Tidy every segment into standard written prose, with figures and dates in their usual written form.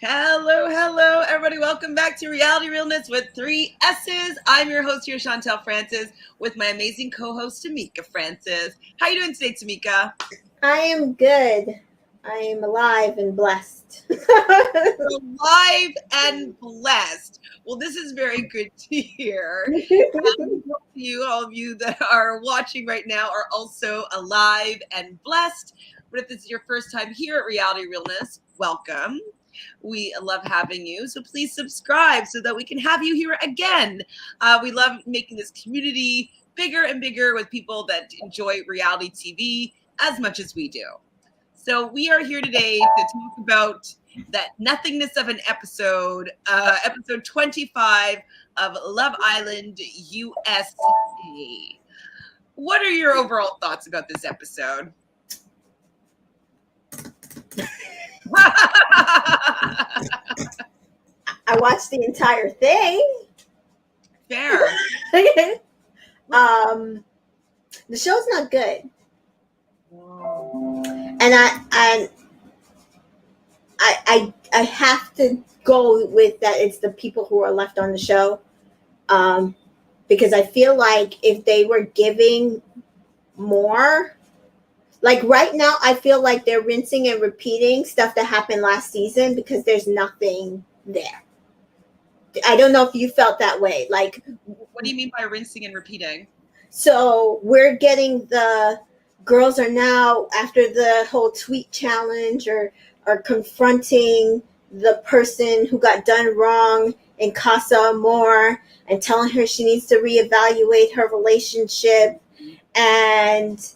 Hello, everybody. Welcome back to Reality Realness with 3 S's. I'm your host here, Chantele Francis, with my amazing co-host, Tamika Francis. How are you doing today, Tamika? I am good. I am alive and blessed. Alive and blessed. Well, this is very good to hear. And all of you that are watching right now are also alive and blessed. But if this is your first time here at Reality Realness, welcome. We love having you. So please subscribe so that we can have you here again. We love making this community bigger and bigger with people that enjoy reality TV as much as we do. So we are here today to talk about that nothingness of an episode, episode 25 of Love Island USA. What are your overall thoughts about this episode? I watched the entire thing. Fair. The show's not good. And I have to go with that. It's the people who are left on the show, because I feel like if they were giving more, like right now, I feel like they're rinsing and repeating stuff that happened last season because there's nothing there. I don't know if you felt that way. Like, what do you mean by rinsing and repeating? So we're getting the girls are now, after the whole tweet challenge, or are confronting the person who got done wrong in Casa Amor and telling her she needs to reevaluate her relationship. And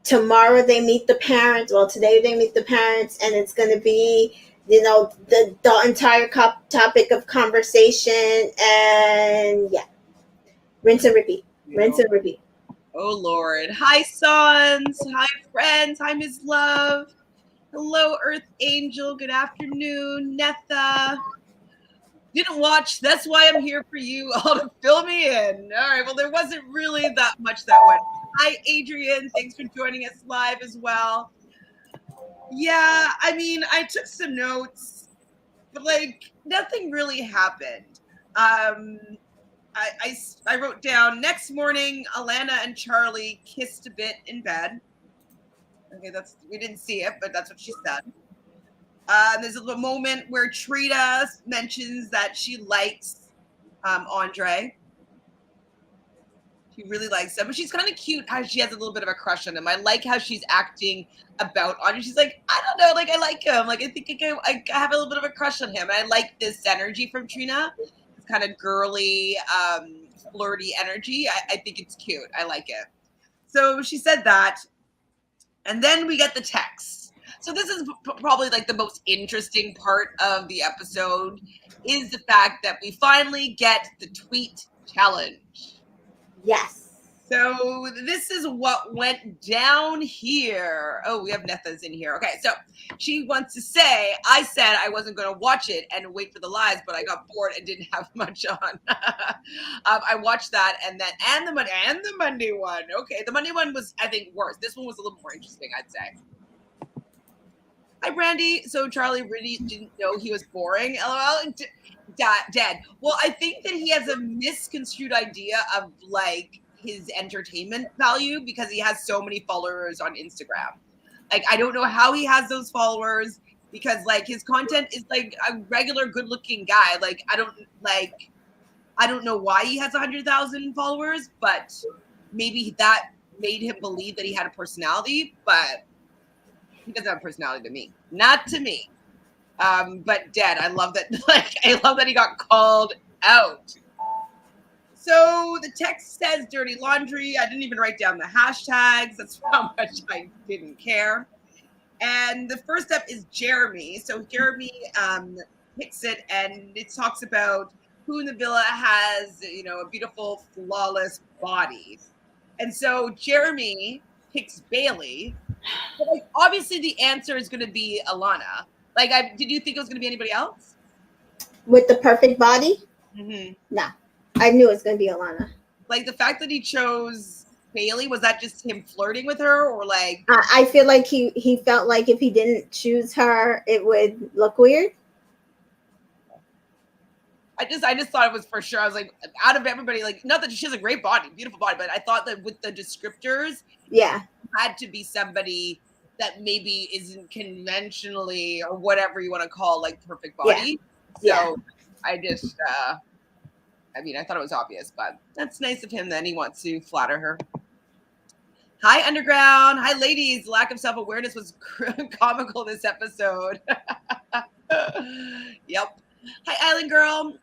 tomorrow they meet the parents. Well, today they meet the parents, and it's going to be, the entire topic of conversation. And yeah, rinse and repeat. Rinse and repeat. Oh, Lord. Hi, sons. Hi, friends. Hi, Ms. Love. Hello, Earth Angel. Good afternoon, Netha. Didn't watch. That's why I'm here for you all to fill me in. All right. Well, there wasn't really that much that went. Hi, Adrian. Thanks for joining us live as well. Yeah, I mean, I took some notes, but like nothing really happened. I wrote down, next morning, Alana and Charlie kissed a bit in bed. Okay, we didn't see it, but that's what she said. There's a moment where Trina mentions that she likes Andre. She really likes him, but she's kind of cute how she has a little bit of a crush on him. I like how she's acting about Andre. She's like, I don't know, like I like him. Like I think I have a little bit of a crush on him. And I like this energy from Trina. It's kind of girly, flirty energy. I think it's cute. I like it. So she said that. And then we get the text. So this is probably like the most interesting part of the episode, is the fact that we finally get the tweet challenge. Yes. So this is what went down here. Oh, we have Netha's in here. Okay, so she wants to say, I said I wasn't going to watch it and wait for the lies, but I got bored and didn't have much on. I watched that, and the Monday one. Okay, the Monday one was, I think, worse. This one was a little more interesting, I'd say. Hi, Brandy. So Charlie really didn't know he was boring. LOL. Dead. Well, I think that he has a misconstrued idea of like his entertainment value because he has so many followers on Instagram. Like, I don't know how he has those followers, because like his content is like a regular good-looking guy. Like, I don't know why he has 100,000 followers, but maybe that made him believe that he had a personality, but he doesn't have a personality to me. Not to me. But dead. I love that. Like, I love that he got called out. So the text says dirty laundry. I didn't even write down the hashtags. That's how much I didn't care. And the first step is Jeremy. So Jeremy picks it, and it talks about who in the villa has, a beautiful, flawless body. And so Jeremy picks Bailey. But like, obviously the answer is going to be Alana. Like, did you think it was going to be anybody else? With the perfect body? Mm-hmm. No. I knew it was going to be Alana. Like, the fact that he chose Bailey, was that just him flirting with her, or like? I feel like he felt like if he didn't choose her, it would look weird. I just thought it was for sure. I was like, out of everybody, like, not that she has a great body, beautiful body, but I thought that with the descriptors, Yeah. had to be somebody that maybe isn't conventionally or whatever you want to call like perfect body. Yeah. So I just, I mean, I thought it was obvious, but that's nice of him. Then he wants to flatter her. Hi, Underground. Hi, ladies. Lack of self-awareness was comical this episode. Yep. Hi, Island Girl.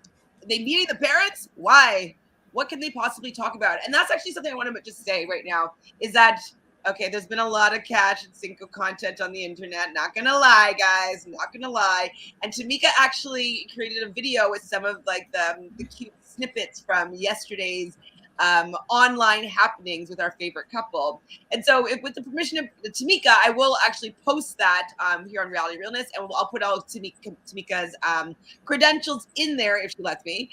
They meeting the parents? Why? What can they possibly talk about? And that's actually something I want to just say right now is that, okay, there's been a lot of Cash and Cinco content on the internet. Not going to lie, guys. Not going to lie. And Tamika actually created a video with some of like the cute snippets from yesterday's online happenings with our favorite couple. And so with the permission of Tamika, I will actually post that here on Realness, and I'll put all Tamika's credentials in there if she lets me,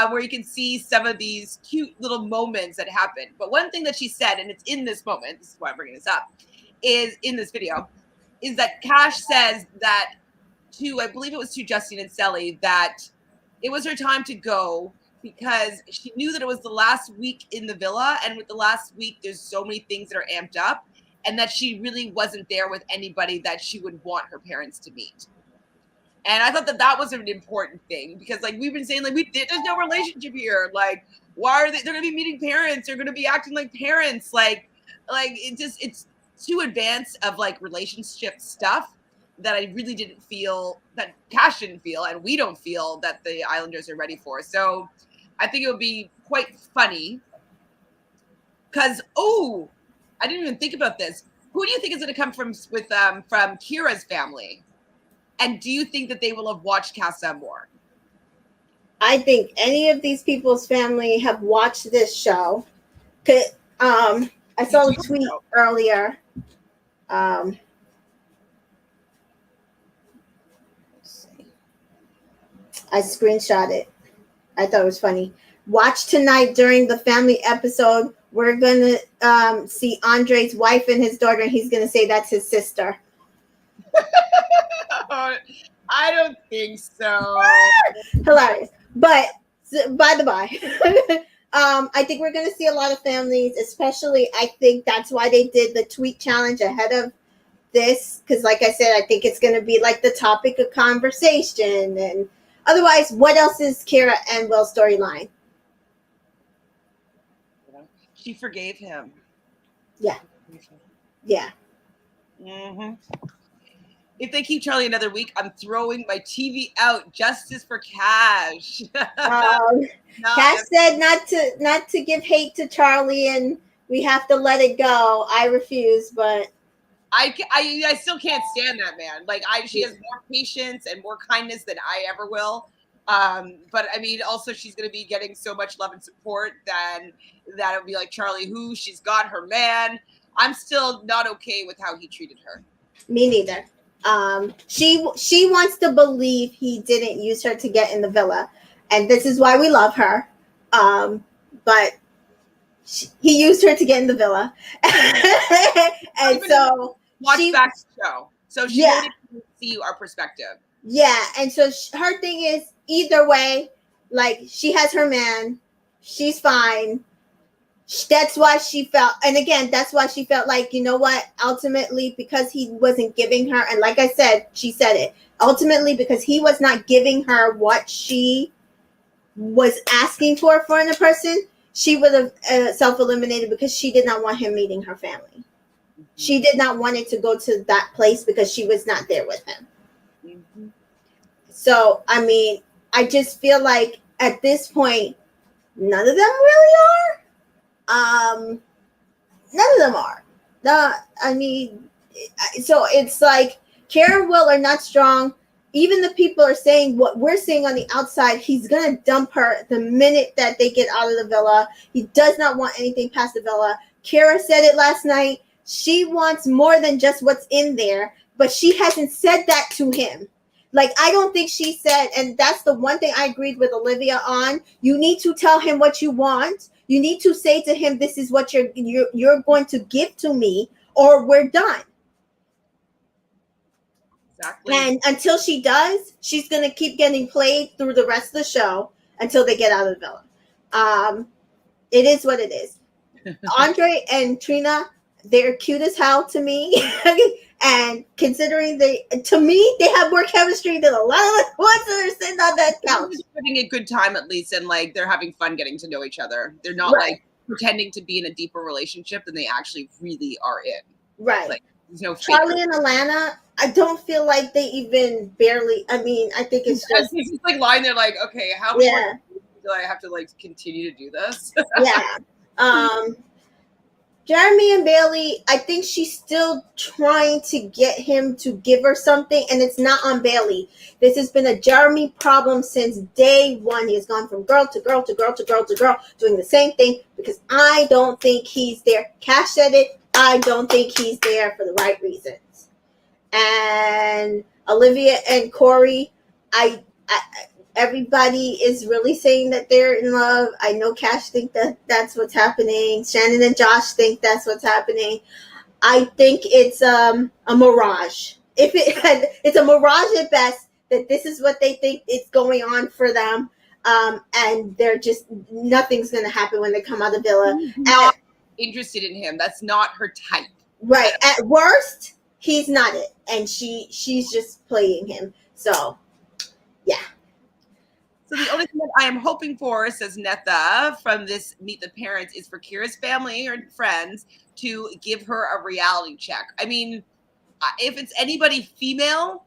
where you can see some of these cute little moments that happened. But one thing that she said, and it's in this moment, this is why I'm bringing this up, is in this video, is that Cash says that I believe it was to Justine and Sally, that it was her time to go because she knew that it was the last week in the villa. And with the last week, there's so many things that are amped up, and that she really wasn't there with anybody that she would want her parents to meet. And I thought that that was an important thing because, like, we've been saying, like, there's no relationship here. Like, why are they're going to be meeting parents? They're going to be acting like parents. Like it's too advanced of like relationship stuff that I really didn't feel, that Cash didn't feel, and we don't feel that the Islanders are ready for. So I think it would be quite funny because, I didn't even think about this. Who do you think is going to come from Kira's family? And do you think that they will have watched Casa more? I think any of these people's family have watched this show. I saw a tweet earlier. I screenshot it. I thought it was funny. Watch tonight during the family episode. We're going to see Andre's wife and his daughter, and he's going to say that's his sister. I don't think so. Hilarious. But by the by, I think we're going to see a lot of families, especially I think that's why they did the tweet challenge ahead of this. Because like I said, I think it's going to be like the topic of conversation. And otherwise, what else is Kira and Will's storyline? She forgave him. Yeah. Yeah. Mm-hmm. If they keep Charlie another week, I'm throwing my TV out. Justice for Cash. Cash said not to give hate to Charlie, and we have to let it go. I refuse, but I still can't stand that man. Like she has more patience and more kindness than I ever will. But I mean, also she's going to be getting so much love and support that it would be like Charlie, who she's got her man. I'm still not okay with how he treated her. Me neither. She wants to believe he didn't use her to get in the villa, and this is why we love her. But he used her to get in the villa, and so watch back the show, so she won't even see our perspective. Yeah, and so her thing is either way, like she has her man, she's fine. That's why she felt, and again, that's why she felt like, you know what, ultimately, because he wasn't giving her, and like I said, she said it, ultimately, because he was not giving her what she was asking for in a person, she would have self-eliminated because she did not want him meeting her family. Mm-hmm. She did not want it to go to that place because she was not there with him. Mm-hmm. So, I mean, I just feel like at this point, none of them really are. None of them are. I mean, so it's like Kara and Will are not strong. Even the people are saying what we're saying on the outside. He's gonna dump her the minute that they get out of the villa. He does not want anything past the villa. Kara said it last night. She wants more than just what's in there, but she hasn't said that to him. Like, I don't think she said, and that's the one thing I agreed with Olivia on. You need to tell him what you want. You need to say to him, this is what you're going to give to me, or we're done. Exactly. And until she does, she's going to keep getting played through the rest of the show. until they get out of the villa. It is what it is. Andre and Trina, they're cute as hell to me. And considering to me, they have more chemistry than a lot of the ones that are sitting on that couch. They're having a good time at least, and like they're having fun getting to know each other. They're not like pretending to be in a deeper relationship than they actually really are in. Right. Like there's no Charlie and Alana, I don't feel like they even barely. I mean, I think it's just he's like lying there, like, okay, how much more do I have to like continue to do this? Yeah. Jeremy and Bailey, I think she's still trying to get him to give her something, and it's not on Bailey. This has been a Jeremy problem since day one. He has gone from girl to girl to girl to girl to girl, doing the same thing, because I don't think he's there. Cash said it. I don't think he's there for the right reasons. And Olivia and Corey, everybody is really saying that they're in love. I know Cash think that that's what's happening. Shannon and Josh think that's what's happening. I think it's a mirage. It's a mirage at best, that this is what they think is going on for them. And they're just, nothing's going to happen when they come out of the villa. Not interested in him. That's not her type. Right. At worst, he's not it. And she's just playing him. So, yeah. So the only thing that I am hoping for, says Netha, from this Meet the Parents is for Kira's family or friends to give her a reality check. I mean, if it's anybody female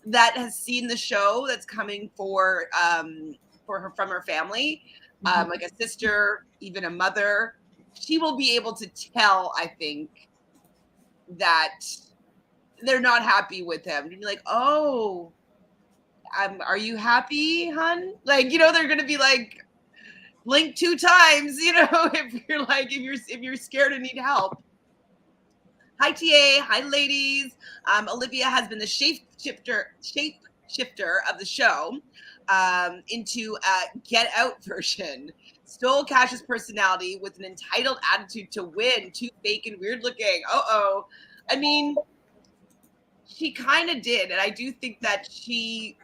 that has seen the show that's coming for her from her family, like a sister, even a mother, she will be able to tell, I think, that they're not happy with him. And be like, oh, are you happy, hun? Like, they're gonna be like, blink 2 times, if you're scared and need help. Hi TA, hi ladies. Olivia has been the shapeshifter of the show into a Get Out version. Stole Cash's personality with an entitled attitude to win. Too fake and weird looking. I mean, she kind of did, and I do think that she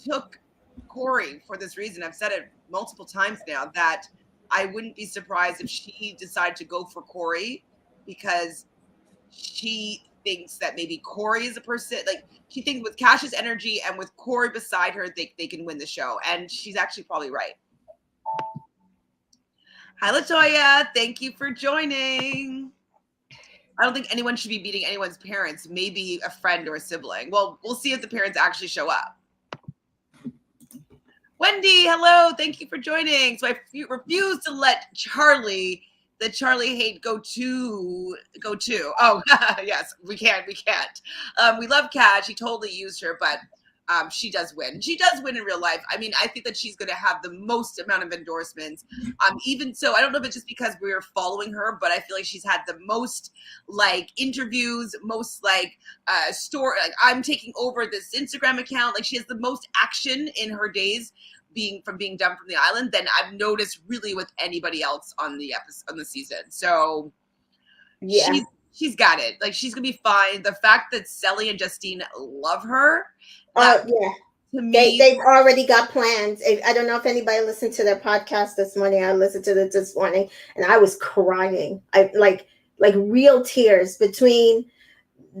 took Corey for this reason. I've said it multiple times now that I wouldn't be surprised if she decided to go for Corey because she thinks that maybe Corey is a person, like she thinks with Cash's energy and with Corey beside her, they can win the show. And she's actually probably right. Hi, LaToya. Thank you for joining. I don't think anyone should be beating anyone's parents, maybe a friend or a sibling. Well, we'll see if the parents actually show up. Wendy, hello. Thank you for joining. So I refuse to let the Charlie hate go to. Oh, yes, we can't. We love Kat. She totally used her, but she does win. She does win in real life. I mean, I think that she's going to have the most amount of endorsements. Even so, I don't know if it's just because we're following her, but I feel like she's had the most like interviews, most like story. Like I'm taking over this Instagram account. Like she has the most action in her days being done from the island than I've noticed really with anybody else on the episode, on the season. So yeah, she's got it. Like she's gonna be fine. The fact that Sally and Justine love her. Yeah. To me, they've already got plans. I don't know if anybody listened to their podcast this morning. I listened to it this morning, and I was crying. I like real tears between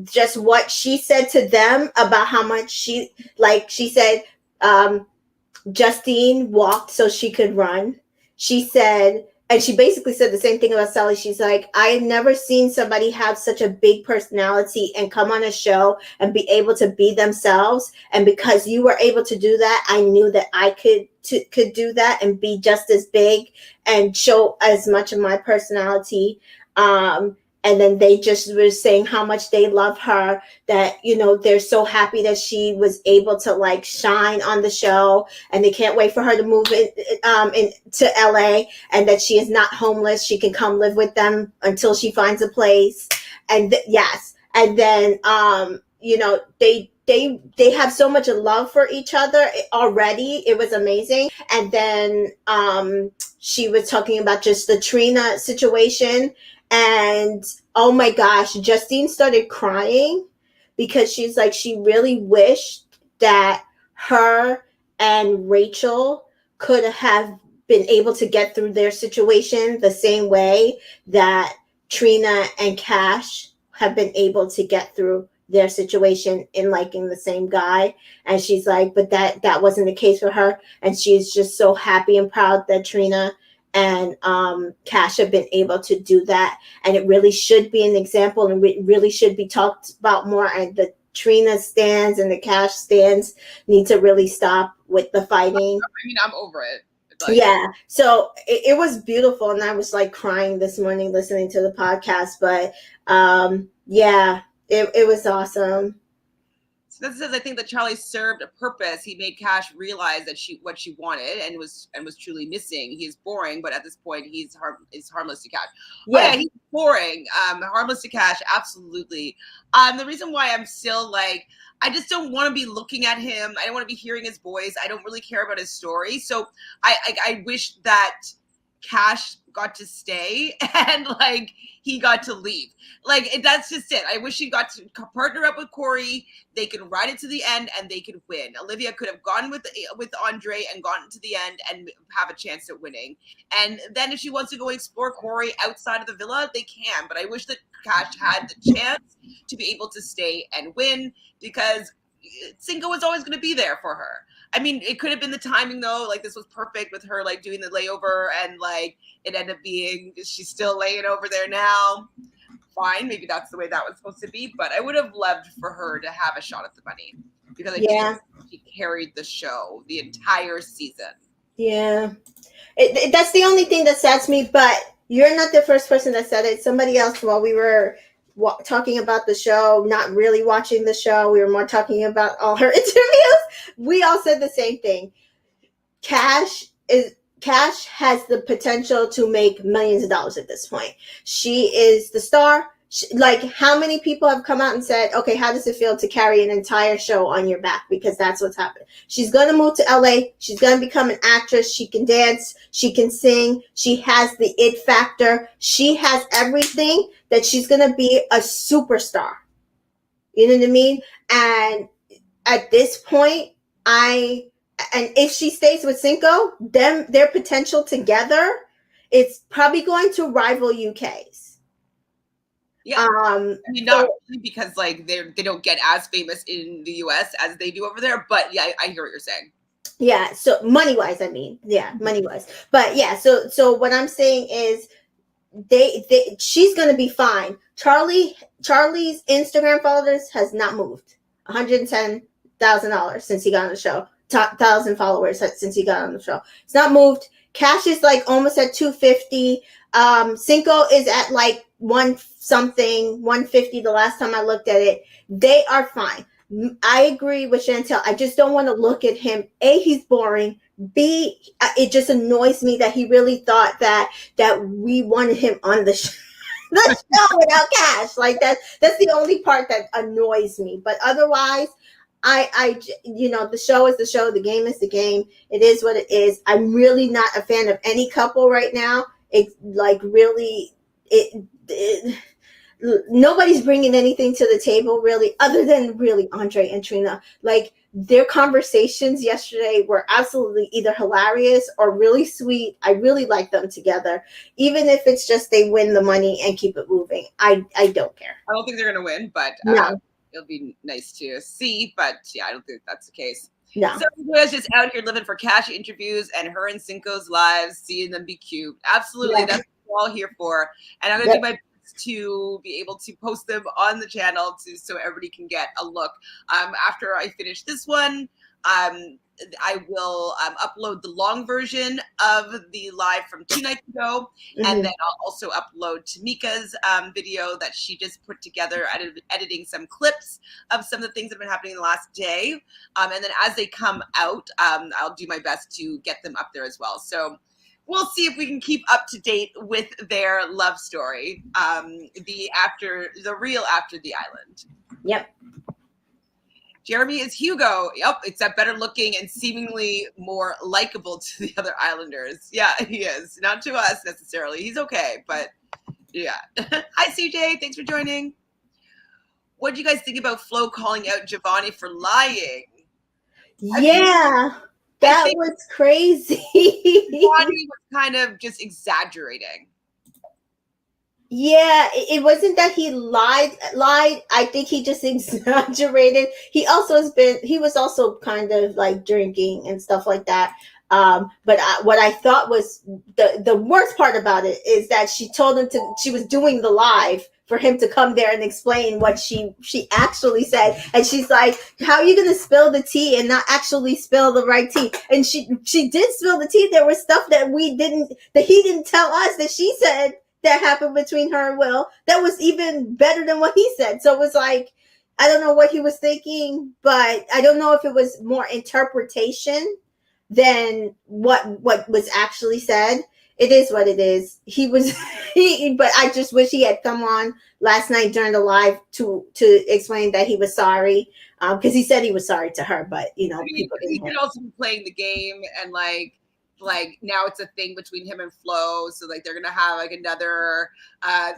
just what she said to them about how much she said. Justine walked so she could run. She said, and she basically said the same thing about Sally. She's like, I've never seen somebody have such a big personality and come on a show and be able to be themselves. And because you were able to do that, I knew that I could do that and be just as big and show as much of my personality. And then they just were saying how much they love her, that, they're so happy that she was able to like shine on the show, and they can't wait for her to move to LA, and that she is not homeless. She can come live with them until she finds a place. And yes. And then, they have so much love for each other already. It was amazing. And then she was talking about just the Trina situation. And oh my gosh, Justine started crying because she's like, she really wished that her and Rachel could have been able to get through their situation the same way that Trina and Cash have been able to get through their situation in liking the same guy. And she's like, but that wasn't the case for her. And she's just so happy and proud that Trina and Cash have been able to do that. And it really should be an example, and it really should be talked about more. And the Trina stands and the Cash stands need to really stop with the fighting. I mean, I'm over it. Yeah, so it was beautiful, and I was like crying this morning listening to the podcast. But yeah, it was awesome. So this says, I think that Charlie served a purpose. He made Cash realize that what she wanted and was truly missing. He is boring, but at this point, he's harmless to Cash. Yeah, oh, yeah, he's boring. Harmless to Cash, absolutely. The reason why I'm still like, I just don't want to be looking at him. I don't want to be hearing his voice. I don't really care about his story. So I wish that Cash got to stay and like he got to leave. Like that's just it. I wish he got to partner up with Corey. They could ride it to the end and they could win. Olivia could have gone with Andre and gotten to the end and have a chance at winning. And then if she wants to go explore Corey outside of the villa, they can. But I wish that Cash had the chance to be able to stay and win, because Cinco was always going to be there for her. I mean, it could have been the timing though. Like this was perfect with her like doing the layover, and like it ended up being she's still laying over there now. Fine, maybe that's the way that was supposed to be. But I would have loved for her to have a shot at the money, because I think she carried the show the entire season. Yeah, that's the only thing that saddens me. But you're not the first person that said it. Somebody else, while we were talking about the show, not really watching the show, we were more talking about all her interviews. We all said the same thing. Cash has the potential to make millions of dollars at this point. She is the star. Like, how many people have come out and said, okay, how does it feel to carry an entire show on your back? Because that's what's happened. She's going to move to LA. She's going to become an actress. She can dance. She can sing. She has the it factor. She has everything that she's going to be a superstar. You know what I mean? And at this point, and if she stays with Cinco, their potential together, it's probably going to rival UK's. Yeah, I mean, not really, because like they don't get as famous in the US as they do over there. But yeah, I hear what you're saying. Yeah, so money wise, I mean, yeah, money wise. But yeah, so what I'm saying is, she's gonna be fine. Charlie's Instagram followers has not moved. $110,000 since he got on the show. 1,000 followers since he got on the show. It's not moved. Cash is like almost at 250. Cinco is at like 150 the last time I looked at it. They are fine. I agree with Chantele. I just don't want to look at him. A, he's boring. B, it just annoys me that he really thought that we wanted him on the show. The show without Cash. Like that's the only part that annoys me. But otherwise, I the show is the show, the game is the game. It is what it is. I'm really not a fan of any couple right now. It's like really, nobody's bringing anything to the table really, other than really Andre and Trina. Like their conversations yesterday were absolutely either hilarious or really sweet. I really like them together, even if it's just they win the money and keep it moving. I don't care. I don't think they're gonna win, but no. It'll be nice to see. But yeah, I don't think that's the case. No. So Lua's just out here living for Cash interviews and her and Cinco's lives, seeing them be cute. Absolutely, that's what we're all here for. And I'm gonna do my best to be able to post them on the channel so everybody can get a look. After I finish this one, I will upload the long version of the live from 2 nights ago, and then I'll also upload Tamika's video that she just put together, editing some clips of some of the things that have been happening the last day. And then as they come out, I'll do my best to get them up there as well. So we'll see if we can keep up to date with their love story, the real After the Island. Yep. Jeremy is Hugo. Yep, except better looking and seemingly more likable to the other Islanders. Yeah, he is. Not to us necessarily. He's okay, but yeah. Hi, CJ. Thanks for joining. What do you guys think about Flo calling out Ｓ�avonny for lying? Yeah. I That think was crazy. Ronnie was kind of just exaggerating. Yeah, it wasn't that he lied. I think he just exaggerated. He was also kind of like drinking and stuff like that. But what I thought was the worst part about it is that she told him she was doing the live for him to come there and explain what she actually said. And she's like, how are you going to spill the tea and not actually spill the right tea? And she did spill the tea. There was stuff that he didn't tell us that she said that happened between her and Will that was even better than what he said. So it was like, I don't know what he was thinking, but I don't know if it was more interpretation than what was actually said. It is what it is. But I just wish he had come on last night during the live to explain that he was sorry, because he said he was sorry to her, but people He didn't hear. could also be playing the game and like now it's a thing between him and Flo, so like they're gonna have like another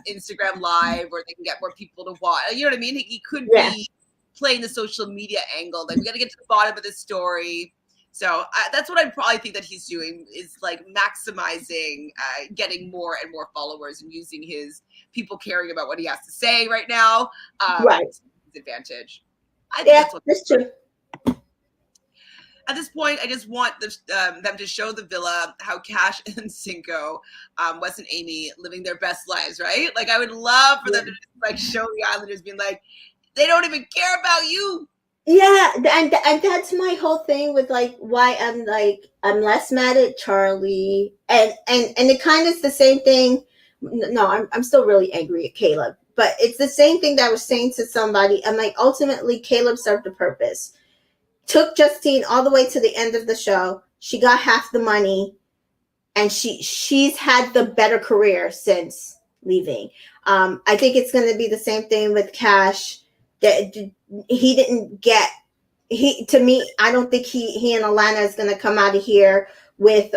Instagram live where they can get more people to watch. You know what I mean? He could be playing the social media angle. Like we got to get to the bottom of this story. So that's what I probably think that he's doing, is like maximizing getting more and more followers and using his people caring about what he has to say right now Right. to his advantage. I think That's true. At this point, I just want them to show the villa how Cash and Cinco, Wes and Amy, living their best lives, right? Like, I would love for them to just, like show the Islanders being like, they don't even care about you. Yeah, and that's my whole thing with like why I'm less mad at Charlie, and it kind of is the same thing. No, I'm still really angry at Caleb, but it's the same thing that I was saying to somebody. I'm like, ultimately, Caleb served a purpose. Took Justine all the way to the end of the show. She got half the money, and she's had the better career since leaving. I think it's going to be the same thing with Cash. That he didn't get. To me, I don't think he and Alana is going to come out of here with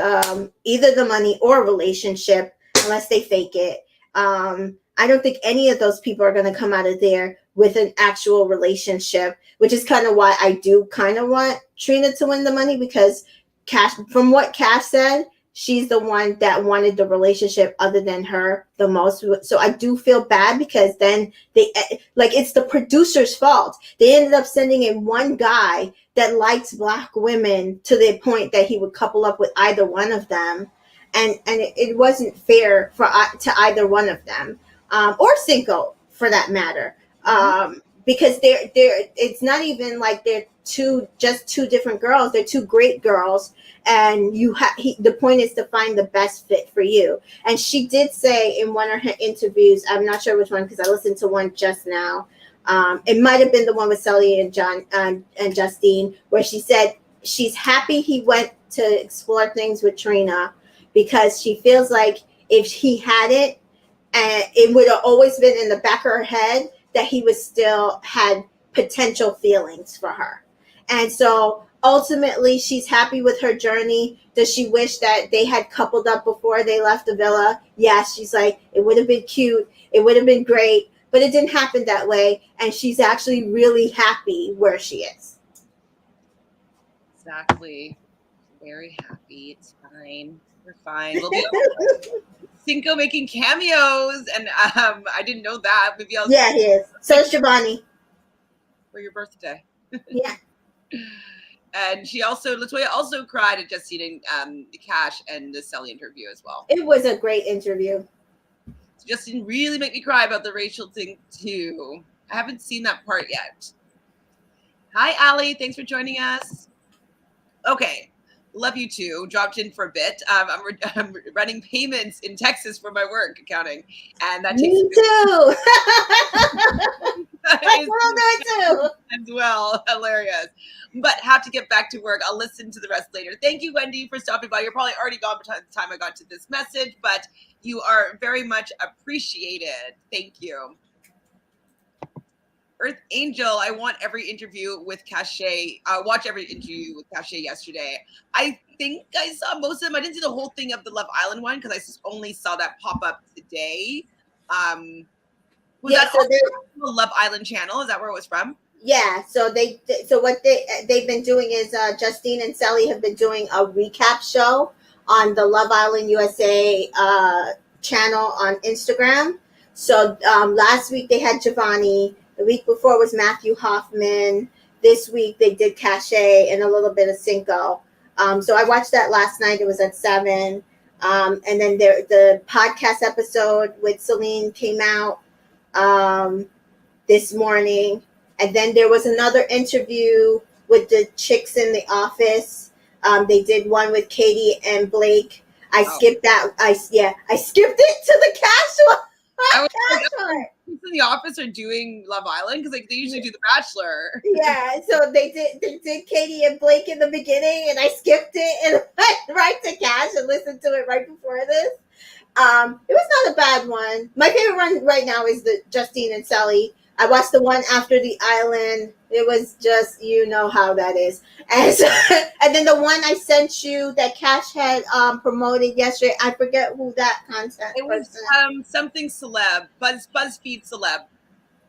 either the money or a relationship unless they fake it. I don't think any of those people are going to come out of there with an actual relationship, which is kind of why I do kind of want Trina to win the money, because Cash, from what Cash said, she's the one that wanted the relationship other than her the most. So I do feel bad, because then it's the producer's fault. They ended up sending in one guy that likes Black women to the point that he would couple up with either one of them. And it wasn't fair to either one of them, or Cinco for that matter. Because it's not even like they're just two different girls. They're two great girls, and the point is to find the best fit for you. And she did say in one of her interviews, I'm not sure which one because I listened to one just now. It might have been the one with Sully and John and Justine, where she said she's happy he went to explore things with Trina, because she feels like if he hadn't, it would have always been in the back of her head that he was still had potential feelings for her. And so ultimately she's happy with her journey. Does she wish that they had coupled up before they left the villa? Yes, she's like, it would have been cute. It would have been great, but it didn't happen that way. And she's actually really happy where she is. Exactly. Very happy. It's fine. We're fine. We'll be Cinco making cameos, and I didn't know that. Maybe I'll. Yeah, he is. So is Ｓ�avonny. For your birthday. Yeah. And Latoya also cried at Justine and Cash and the Sully interview as well. It was a great interview. So Justine really made me cry about the racial thing too. I haven't seen that part yet. Hi, Allie. Thanks for joining us. Okay. Love you too. Dropped in for a bit. I'm running payments in Texas for my work accounting, and that takes me too. I will do too. As well, hilarious. But have to get back to work. I'll listen to the rest later. Thank you, Wendy, for stopping by. You're probably already gone by the time I got to this message, but you are very much appreciated. Thank you. Earth Angel, I want every interview with Cachet. Watch every interview with Cachet yesterday. I think I saw most of them. I didn't see the whole thing of the Love Island one because I only saw that pop up today. Was that also the Love Island channel? Is that where it was from? Yeah, so what they've been doing is Justine and Sally have been doing a recap show on the Love Island USA channel on Instagram. So last week they had Giovanni. The week before was Matthew Hoffman. This week they did Cachet and a little bit of Cinco. So I watched that last night. It was at 7. And then the podcast episode with Celine came out this morning. And then there was another interview with the chicks in the office. They did one with Katie and Blake. I skipped that. I skipped it to the cash one. I was like, in the office are doing Love Island because like they usually do The Bachelor. Yeah, so they did Katie and Blake in the beginning, and I skipped it and went right to Cash and listened to it right before this. It was not a bad one. My favorite one right now is the Justine and Sally. I watched the one after the island. It was just, you know how that is. And, so, and then the one I sent you that Cash had promoted yesterday, I forget who that content it was. Something celeb, BuzzFeed celeb.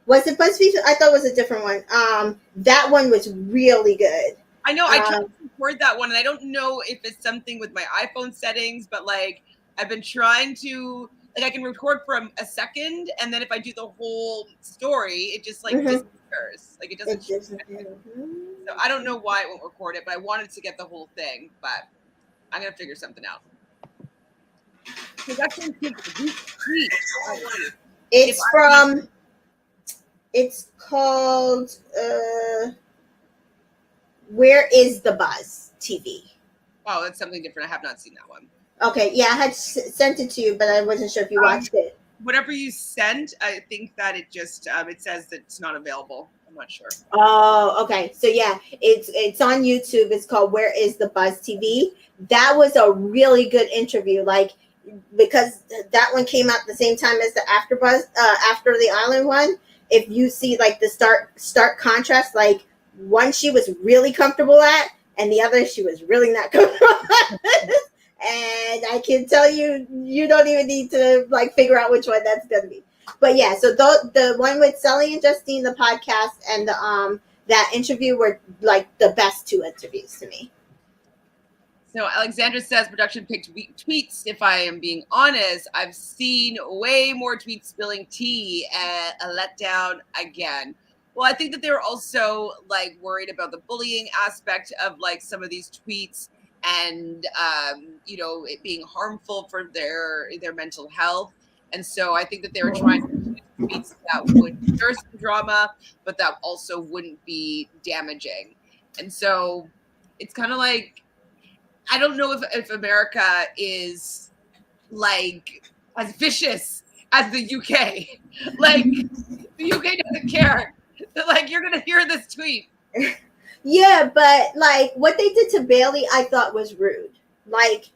Was it BuzzFeed? I thought it was a different one. That one was really good. I know. I tried to record that one, and I don't know if it's something with my iPhone settings, but like I've been trying to. Like I can record for a second, and then if I do the whole story, it just like disappears. Like it doesn't. So I don't know why it won't record it, but I wanted to get the whole thing. But I'm gonna figure something out. It's from. It's called. Where is the Buzz TV? Oh, that's something different. I have not seen that one. Okay, yeah, I had sent it to you, but I wasn't sure if you watched it. Whatever you sent, I think that it just it says that it's not available. I'm not sure. Oh, okay. So yeah, it's on YouTube. It's called Where is the Buzz TV? That was a really good interview, like because that one came out the same time as the After the Island one. If you see like the stark contrast, like one she was really comfortable at, and the other she was really not comfortable at. And I can tell you, you don't even need to like figure out which one that's gonna be. But yeah, so the one with Sally and Justine, the podcast, and the that interview were like the best 2 interviews to me. So Alexandra says production picked weak tweets. If I am being honest, I've seen way more tweets spilling tea and a letdown again. Well, I think that they're also like worried about the bullying aspect of like some of these tweets. And you know, it being harmful for their mental health. And so I think that they were trying to do tweets that would stir some drama, but that also wouldn't be damaging. And so it's kind of like, I don't know if America is like as vicious as the UK. Like the UK doesn't care. Like you're gonna hear this tweet. Yeah, but like what they did to Bailey, I thought was rude. Like,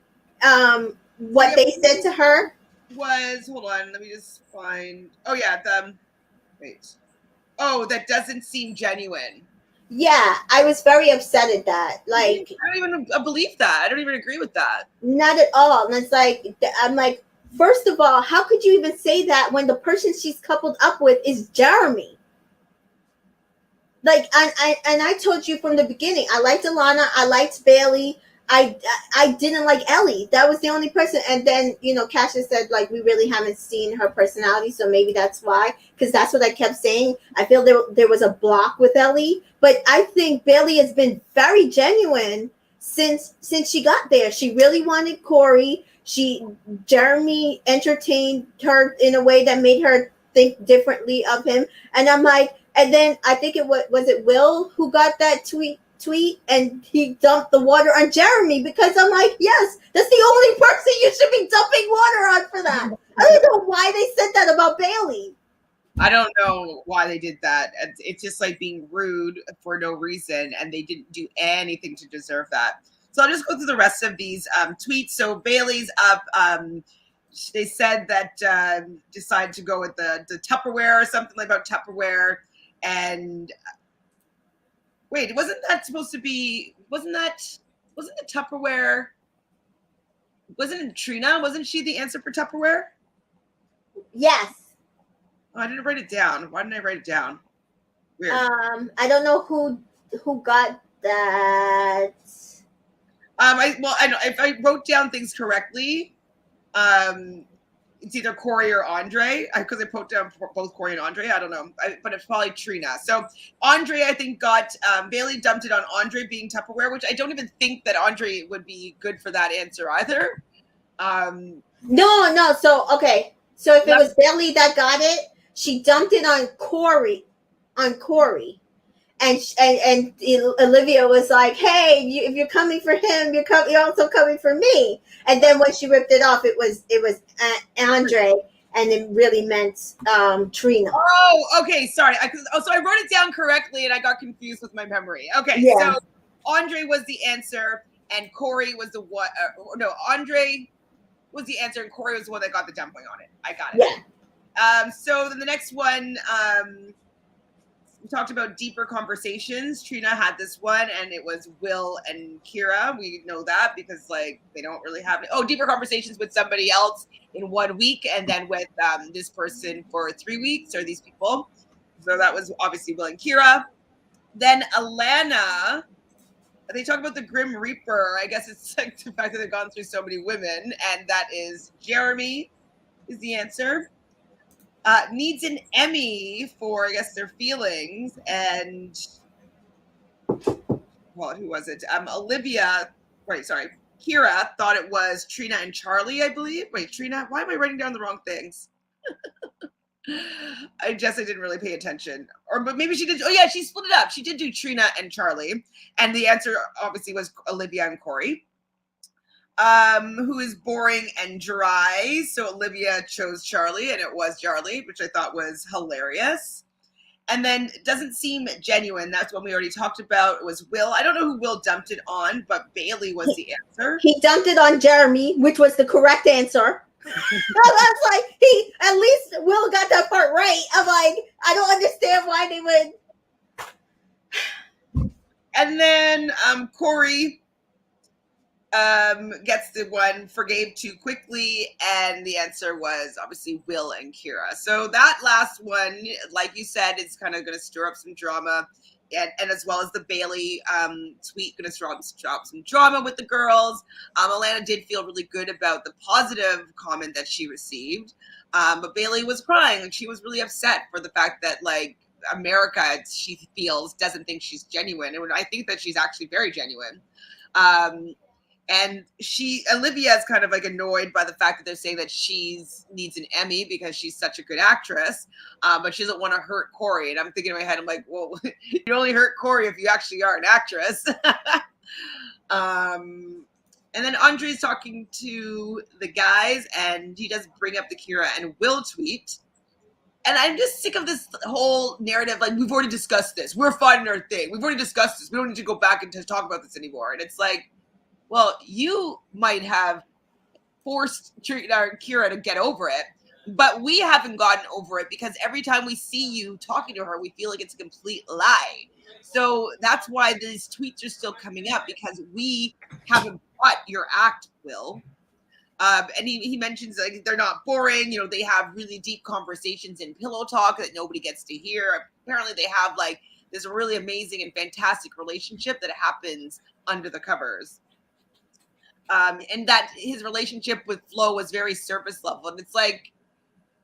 what they said to her was, hold on, let me just find. Oh yeah, wait. Oh, that doesn't seem genuine. Yeah, I was very upset at that. Like, I don't even believe that. I don't even agree with that. Not at all. And it's like, I'm like, first of all, how could you even say that when the person she's coupled up with is Jeremy? Like, and I told you from the beginning, I liked Alana, I liked Bailey, I didn't like Ellie. That was the only person. And then, you know, Kasia said, like, we really haven't seen her personality, so maybe that's why. Because that's what I kept saying. I feel there was a block with Ellie. But I think Bailey has been very genuine since she got there. She really wanted Corey. Jeremy entertained her in a way that made her think differently of him. And I'm like, and then I think it was it Will who got that tweet and he dumped the water on Jeremy, because I'm like, yes, that's the only person you should be dumping water on for that. I don't know why they said that about Bailey. I don't know why they did that. It's just like being rude for no reason, and they didn't do anything to deserve that. So I'll just go through the rest of these tweets. So Bailey's up. They said that decided to go with the Tupperware or something like about Tupperware. And wait, wasn't the Tupperware? Wasn't it Trina? Wasn't she the answer for Tupperware? Yes. Oh, I didn't write it down. Why didn't I write it down? Weird. I don't know who got that. If I wrote down things correctly, it's either Corey or Andre, because I wrote down both Corey and Andre. I don't know, but it's probably Trina. So Andre, I think, got Bailey dumped it on Andre being Tupperware, which I don't even think that Andre would be good for that answer either. No. So okay. So if it was Bailey that got it, she dumped it on Corey. And Olivia was like, "Hey, if you're coming for him, you're also coming for me." And then when she ripped it off, it was Andre, and it really meant Trina. Oh, okay, sorry. So I wrote it down correctly, and I got confused with my memory. Okay, Yeah. So Andre was the answer, and Corey was the one. No, Andre was the answer, and Corey was the one that got the dumpling on it. I got it. Yeah. So then the next one. We talked about deeper conversations. Trina had this one, and it was Will and Kira. We know that because like they don't really have it. Oh, deeper conversations with somebody else in 1 week, and then with this person for 3 weeks, or these people. So that was obviously Will and Kira. Then Alana, they talk about the Grim Reaper. I guess it's like the fact that they've gone through so many women, and that is Jeremy is the answer. Needs an Emmy for, I guess, their feelings. And, well, who was it? Kira thought it was Trina and Charlie, I believe. Wait, Trina? Why am I writing down the wrong things? I didn't really pay attention. But maybe she did. Oh, yeah, she split it up. She did do Trina and Charlie. And the answer, obviously, was Olivia and Corey. Who is boring and dry. So Olivia chose Charlie, and it was Charlie, which I thought was hilarious. And then doesn't seem genuine. That's one we already talked about. It was Will. I don't know who Will dumped it on, but Bailey was the answer. He dumped it on Jeremy, which was the correct answer. That's like at least Will got that part right. I'm like, I don't understand why they would. And then Corey gets the one, forgave too quickly, and the answer was obviously Will and Kira. So that last one, like you said, is kind of going to stir up some drama, and as well as the Bailey tweet, going to stir up some drama with the girls. Alana did feel really good about the positive comment that she received, but Bailey was crying, and she was really upset for the fact that like America, she feels, doesn't think she's genuine, and I think that she's actually very genuine. And Olivia is kind of like annoyed by the fact that they're saying that she needs an Emmy because she's such a good actress, but she doesn't want to hurt Corey. And I'm thinking in my head, I'm like, well, you only hurt Corey if you actually are an actress. And then Andre's talking to the guys, and he does bring up the Kira and Will tweet. And I'm just sick of this whole narrative. Like, we've already discussed this. We're fighting our thing. We've already discussed this. We don't need to go back and talk about this anymore. And it's like, well, you might have forced Kira to get over it, but we haven't gotten over it because every time we see you talking to her, we feel like it's a complete lie. So that's why these tweets are still coming up, because we haven't bought your act, Will. And he mentions like they're not boring. You know, they have really deep conversations in pillow talk that nobody gets to hear. Apparently, they have like this really amazing and fantastic relationship that happens under the covers. And that his relationship with Flo was very surface level. And it's like,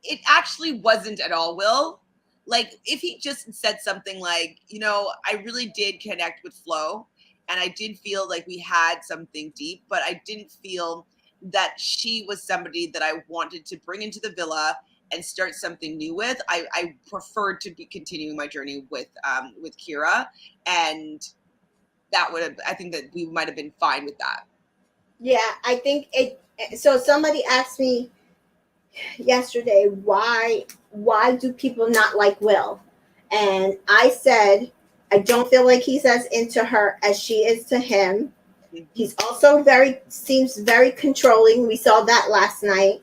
it actually wasn't at all, Will. Like, if he just said something like, you know, I really did connect with Flo, and I did feel like we had something deep, but I didn't feel that she was somebody that I wanted to bring into the villa and start something new with. I preferred to be continuing my journey with Kira, and I think that we might have been fine with that. Yeah, I think it. So somebody asked me yesterday, why do people not like Will? And I said, I don't feel like he's as into her as she is to him. He's also seems very controlling. We saw that last night.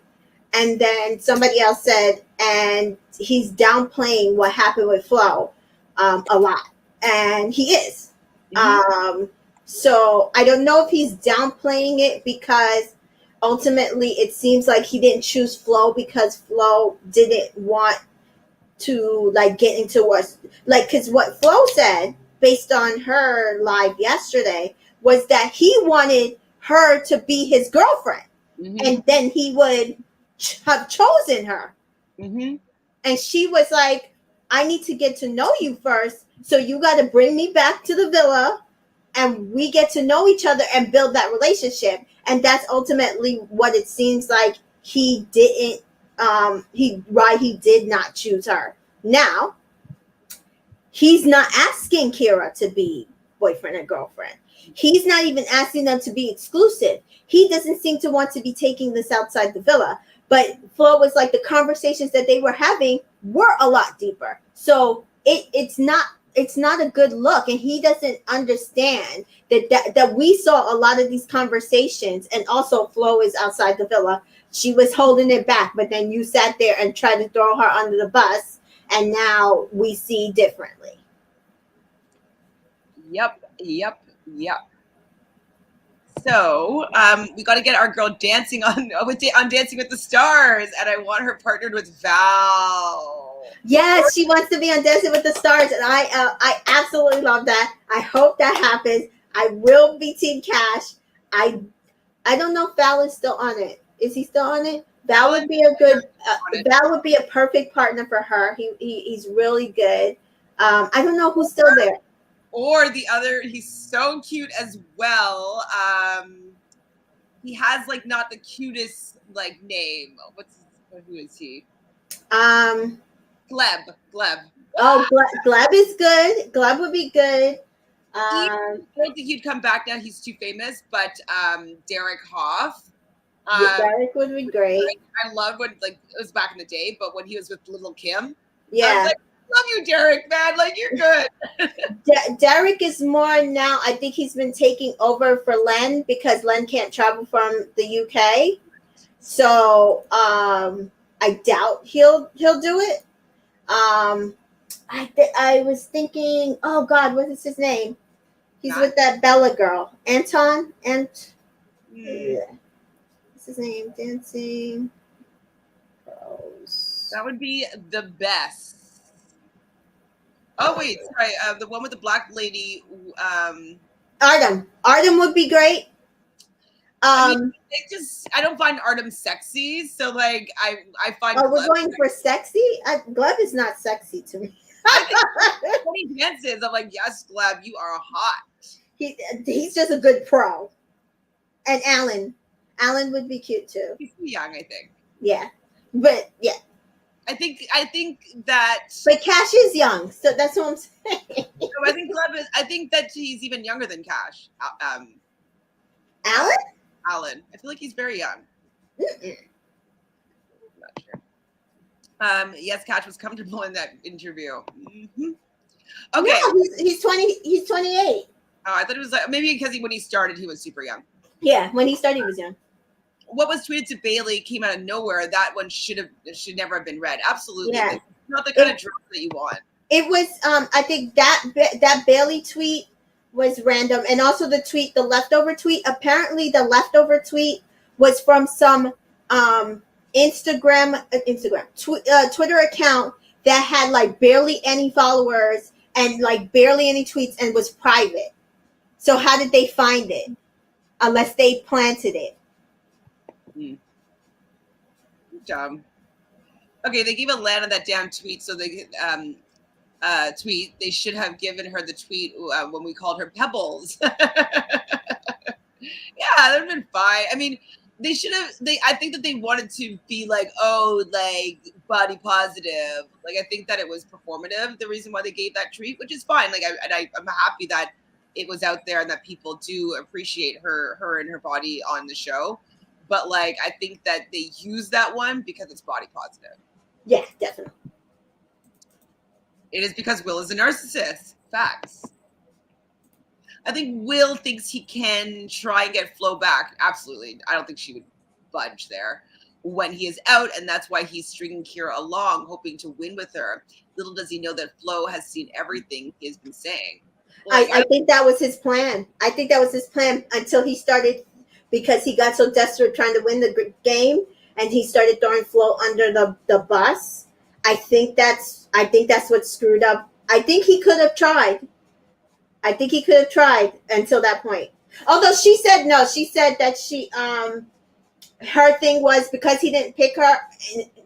And then somebody else said, and he's downplaying what happened with Flo a lot. And he is. Mm-hmm. So I don't know if he's downplaying it because ultimately it seems like he didn't choose Flo because Flo didn't want to like get into us, like, because what Flo said based on her live yesterday was that he wanted her to be his girlfriend, and then he would have chosen her. And she was like, I need to get to know you first, so you got to bring me back to the villa and we get to know each other and build that relationship. And that's ultimately what it seems like he didn't he did not choose her. Now, he's not asking Kira to be boyfriend and girlfriend. He's not even asking them to be exclusive. He doesn't seem to want to be taking this outside the villa. But Flo was like, the conversations that they were having were a lot deeper. So it's not a good look, and he doesn't understand that we saw a lot of these conversations. And also, Flo is outside the villa. She was holding it back, but then you sat there and tried to throw her under the bus, and now we see differently. Yep. So we got to get our girl dancing on Dancing with the Stars, and I want her partnered with Val. Yes, she wants to be on Dancing with the Stars, and I absolutely love that. I hope that happens. I will be Team Cash. I don't know if Val is still on it. Is he still on it? Val would be a good. Val would be a perfect partner for her. He's really good. I don't know who's still there. Or the other, he's so cute as well. He has like not the cutest like name. Who is he? Gleb. Oh, Gleb is good. Gleb would be good. I don't think he'd come back now. He's too famous. But Derek Hoff. Derek would be great. I love when it was back in the day, but when he was with Little Kim. Yeah. I was like, love you, Derek, man. Like, you're good. Derek is more now. I think he's been taking over for Len because Len can't travel from the UK. So I doubt he'll do it. I was thinking, oh God, what is his name? He's with that Bella girl, Anton. What's his name? Dancing Pros. That would be the best. Oh wait, sorry. The one with the black lady. Artem would be great. I don't find Artem sexy, so like I find. Oh, we're going for sexy. Gleb is not sexy to me. I think when he dances, I'm like, yes, Gleb, you are hot. He's just a good pro. And Alan would be cute too. He's too young, I think. Yeah, but yeah. I think that. But Cash is young, so that's what I'm saying. No, I think Gleb is. I think that he's even younger than Cash. Alan. I feel like he's very young. Mm-mm. Not sure. Yes, Cash was comfortable in that interview. Mm-hmm. Okay. No, he's 20. He's 28. Oh, I thought it was like maybe because when he started, he was super young. Yeah, when he started, he was young. What was tweeted to Bailey came out of nowhere. That one should never have been read. Absolutely, yeah. It's not the kind of drama that you want. It was. I think that Bailey tweet was random, and also the leftover tweet. Apparently, the leftover tweet was from some Twitter account that had like barely any followers and like barely any tweets and was private. So how did they find it? Unless they planted it. Good job. Okay, they gave Alana that damn tweet, so they tweet. They should have given her the tweet when we called her Pebbles. Yeah, that would have been fine. I mean, they should have. I think that they wanted to be like, oh, like body positive. Like, I think that it was performative. The reason why they gave that tweet, which is fine. Like, I'm happy that it was out there and that people do appreciate her and her body on the show. But like, I think that they use that one because it's body positive. Yeah, definitely. It is because Will is a narcissist. Facts. I think Will thinks he can try and get Flo back. Absolutely. I don't think she would budge there when he is out, and that's why he's stringing Kira along, hoping to win with her. Little does he know that Flo has seen everything he has been saying. Like, I think that was his plan. I think that was his plan until he started, because he got so desperate trying to win the game, and he started throwing Flo under the bus. I think that's what screwed up. I think he could have tried. I think he could have tried until that point. Although she said no, she said that her thing was because he didn't pick her.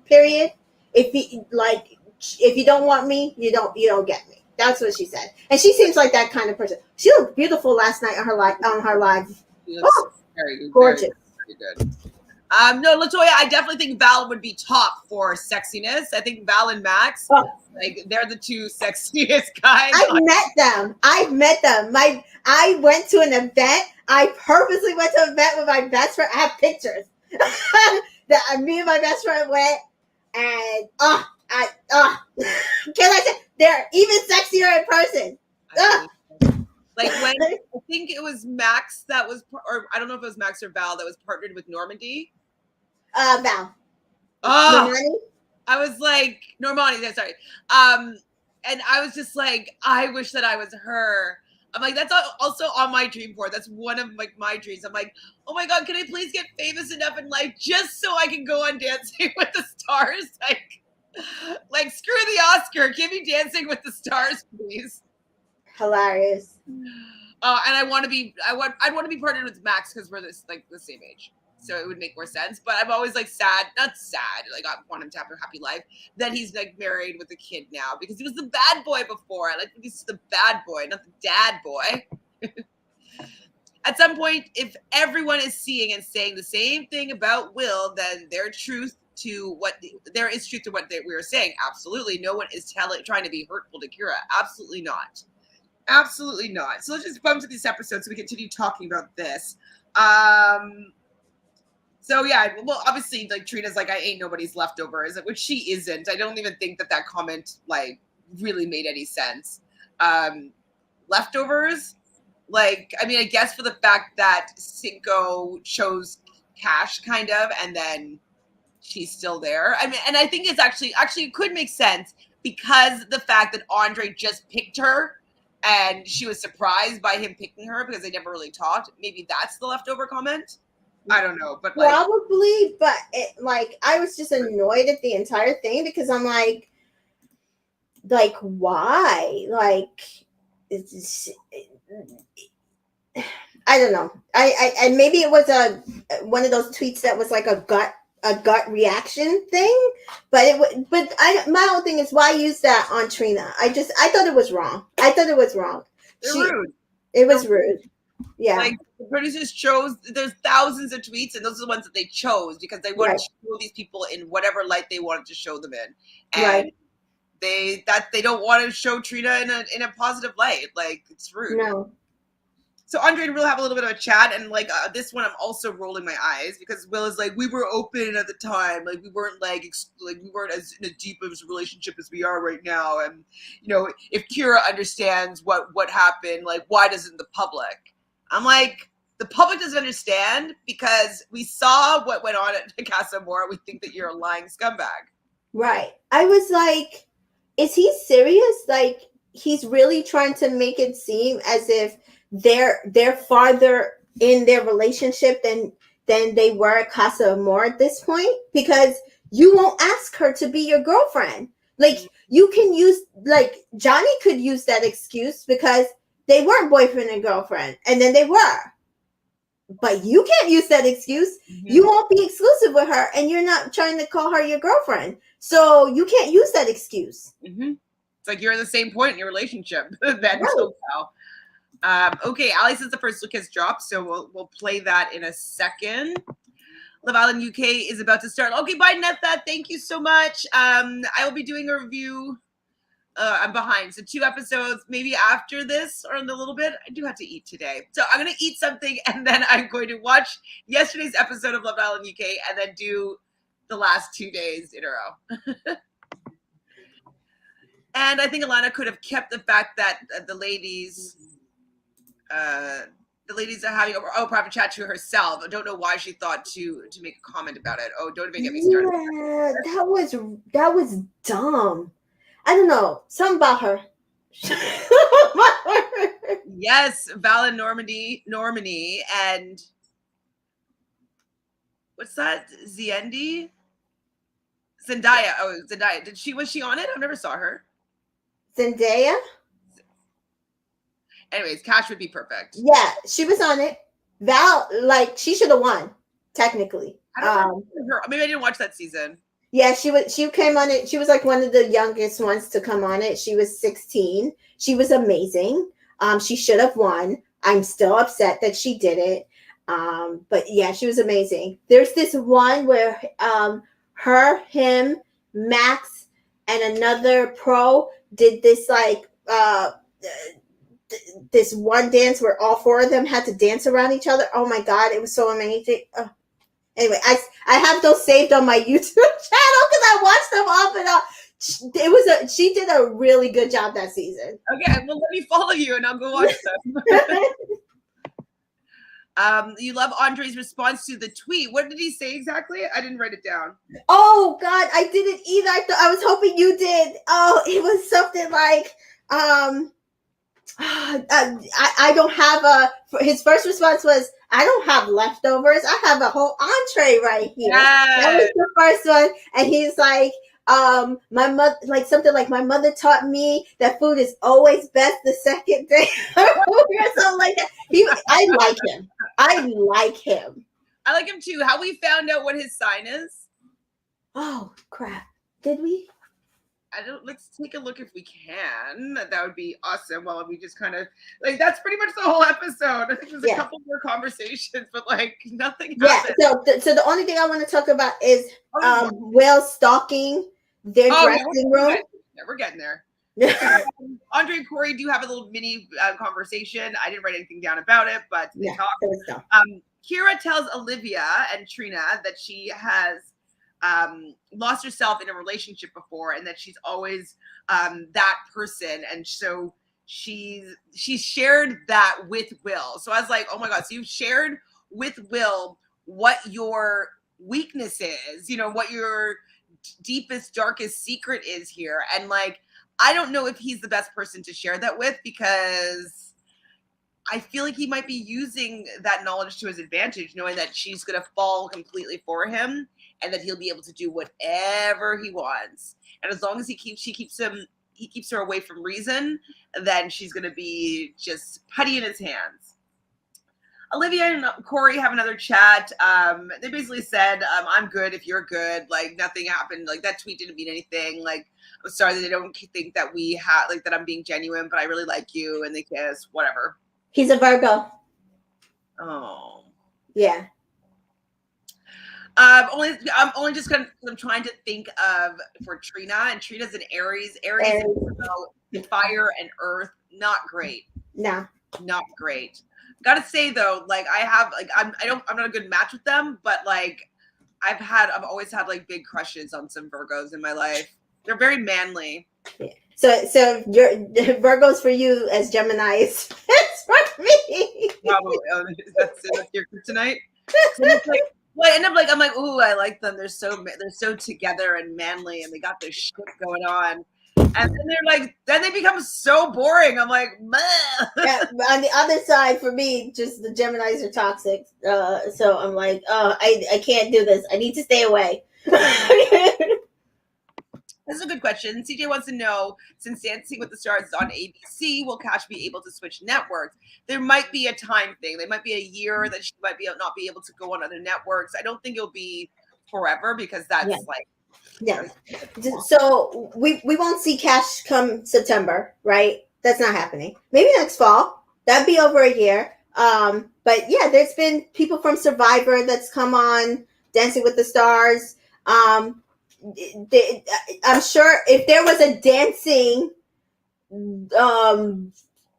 Period. If you don't want me, you don't get me. That's what she said, and she seems like that kind of person. She looked beautiful last night on her live. Oh, very good, gorgeous. Very good. No, Latoya, I definitely think Val would be top for sexiness. I think Val and Max, like they're the two sexiest guys. I've met them. I went to an event. I purposely went to an event with my best friend. I have pictures that me and my best friend went, and can I say they're even sexier in person? Like when I think it was Max that was, or I don't know if it was Max or Val that was partnered with Normandy. Val. Oh, Normani? I was like Normani. Sorry. And I was just like, I wish that I was her. I'm like, that's also on my dream board. That's one of like my dreams. I'm like, oh my God, can I please get famous enough in life just so I can go on Dancing with the Stars? Like screw the Oscar. Give me Dancing with the Stars, please. Hilarious. And I'd want to be partnered with Max because we're the same age. So it would make more sense. But I'm always like not sad. Like I want him to have a happy life. Then he's like married with a kid now because he was the bad boy before. I like he's the bad boy, not the dad boy. At some point, if everyone is seeing and saying the same thing about Will, then there is truth to what we were saying. Absolutely. No one is trying to be hurtful to Kira. Absolutely not. Absolutely not. So let's just bump to this episode so we continue talking about this. So yeah, well, obviously, like Trina's like, I ain't nobody's leftovers, which she isn't. I don't even think that comment like really made any sense. Leftovers, like, I mean, I guess for the fact that Cinco chose Cash, kind of, and then she's still there. I mean, and I think it's actually it could make sense because the fact that Andre just picked her. And she was surprised by him picking her because they never really talked. Maybe that's the leftover comment. I don't know, but like, probably. But I was just annoyed at the entire thing because I'm like why? I don't know. I maybe it was one of those tweets that was like a gut reaction thing, but my whole thing is why use that on Trina? I thought it was wrong. Rude. It was rude. Yeah. Like the producers chose. There's thousands of tweets, and those are the ones that they chose because they wanted to show these people in whatever light they wanted to show them in, and they don't want to show Trina in a positive light. Like it's rude. No. So Andre and Will have a little bit of a chat, and like this one, I'm also rolling my eyes because Will is like, we were open at the time, like we weren't we weren't as in a deep of a relationship as we are right now, and if Kira understands what happened, like why doesn't the public? I'm like, the public doesn't understand because we saw what went on at Casa Amor. We think that you're a lying scumbag. Right. I was like, is he serious? Like he's really trying to make it seem as if they're farther in their relationship than they were at Casa Amor at this point, because you won't ask her to be your girlfriend. Like you can use, like Johnny could use that excuse because they weren't boyfriend and girlfriend, and then they were. But you can't use that excuse. Mm-hmm. You won't be exclusive with her, and you're not trying to call her your girlfriend. So you can't use that excuse. Mm-hmm. It's like you're at the same point in your relationship. Okay, Ali says the first look has dropped, so we'll play that in a second. Love Island UK is about to start. Okay, bye, Netha. Thank you so much. I will be doing a review. I'm behind, so 2 episodes, maybe after this or in a little bit. I do have to eat today, so I'm gonna eat something, and then I'm going to watch yesterday's episode of Love Island UK, and then do the last 2 days in a row. And I think Alana could have kept the fact that the ladies are having a private chat to herself. I don't know why she thought to make a comment about it. Oh, don't even get me started. Yeah, that was dumb. I don't know. Something about her. Yes, Val and Normandy, and what's that? Ziendi? Zendaya. Oh, Zendaya. Was she on it? I never saw her. Zendaya? Anyways, Cash would be perfect. Yeah, she was on it. Val, like, she should have won, technically. I don't remember her. Maybe I didn't watch that season. Yeah, she came on it. She was like one of the youngest ones to come on it. She was 16. She was amazing. She should have won. I'm still upset that she didn't. But yeah, she was amazing. There's this one where her, him, Max, and another pro did this like this one dance where all four of them had to dance around each other. Oh my god, it was so amazing. Anyway, I have those saved on my YouTube channel because I watched them off and on. She did a really good job that season. Okay, well let me follow you and I'll go watch them. You love Andre's response to the tweet. What did he say exactly? I didn't write it down. Oh God, I didn't either. I was hoping you did. Oh, it was something like, I don't have his first response was, I don't have leftovers. I have a whole entree right here. Yes. That was the first one. And he's like, my mother, like something like, my mother taught me that food is always best the second day. Or something like that. I like him. I like him. I like him too. How we found out what his sign is? Oh crap. Did we? Let's take a look if we can. That would be awesome. Well, we just kind of like, that's pretty much the whole episode. I think there's a couple more conversations, but like nothing happened. So the only thing I want to talk about is Will stalking their dressing room. We're getting there. Andre and Corey do have a little mini conversation. I didn't write anything down about it, but they talk. Kira tells Olivia and Trina that she has lost herself in a relationship before and that she's always that person, and so she's shared that with Will. So I was like, oh my god, so you've shared with Will what your weakness is, you know, what your deepest darkest secret is here, and like I don't know if he's the best person to share that with, because I feel like he might be using that knowledge to his advantage, knowing that she's going to fall completely for him and that he'll be able to do whatever he wants. And as long as he keeps her away from reason, then she's going to be just putty in his hands. Olivia and Corey have another chat. They basically said, I'm good if you're good. Like nothing happened. Like that tweet didn't mean anything. Like, I'm sorry that they don't think that we have, like that I'm being genuine, but I really like you. And they kiss, whatever. He's a Virgo. Oh. Yeah. I'm only just gonna, I'm trying to think of for Trina, and Trina's an Aries. Aries is fire and earth. Not great. No. Not great. Gotta say though, like I have, like I'm not a good match with them, but like I've always had like big crushes on some Virgos in my life. They're very manly. Yeah. So your Virgos for you as Geminis. It's for me. Probably. Oh, that's your kryptonite. Well, I end up like, I'm like, ooh, I like them. They're so together and manly, and they got their shit going on. And then they become so boring. I'm like, meh. Yeah, on the other side, for me, just the Geminis are toxic. So I'm like, I can't do this. I need to stay away. This is a good question. CJ wants to know, since Dancing with the Stars is on ABC, will Cash be able to switch networks? There might be a time thing. There might be a year that she might not be able to go on other networks. I don't think it'll be forever, because that's So we won't see Cash come September, right? That's not happening. Maybe next fall. That'd be over a year. But yeah, there's been people from Survivor that's come on Dancing with the Stars. I'm sure if there was a dancing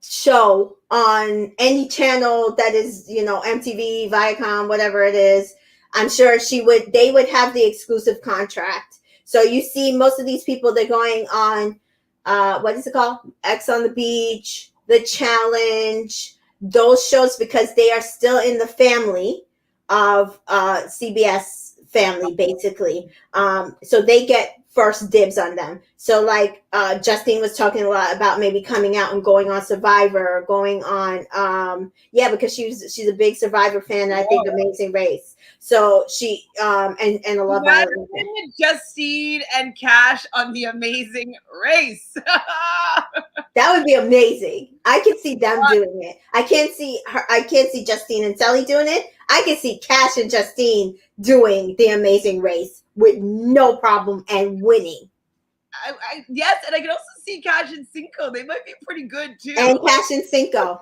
show on any channel that is, you know, MTV, Viacom, whatever it is, I'm sure they would have the exclusive contract. So you see most of these people, they're going on, what is it called? X on the Beach, The Challenge, those shows, because they are still in the family of CBS family, basically. So they get first dibs on them. So like Justine was talking a lot about maybe coming out and going on Survivor or going on because she's a big Survivor fan, and I think Amazing Race. So she and a Love Island fan. Justine and Cash on the Amazing Race. That would be amazing. I can see them doing it. I can't see Justine and Sally doing it. I can see Cash and Justine doing the Amazing Race with no problem and winning. Yes, and I can also see Cash and Cinco. They might be pretty good too. And Cash and Cinco.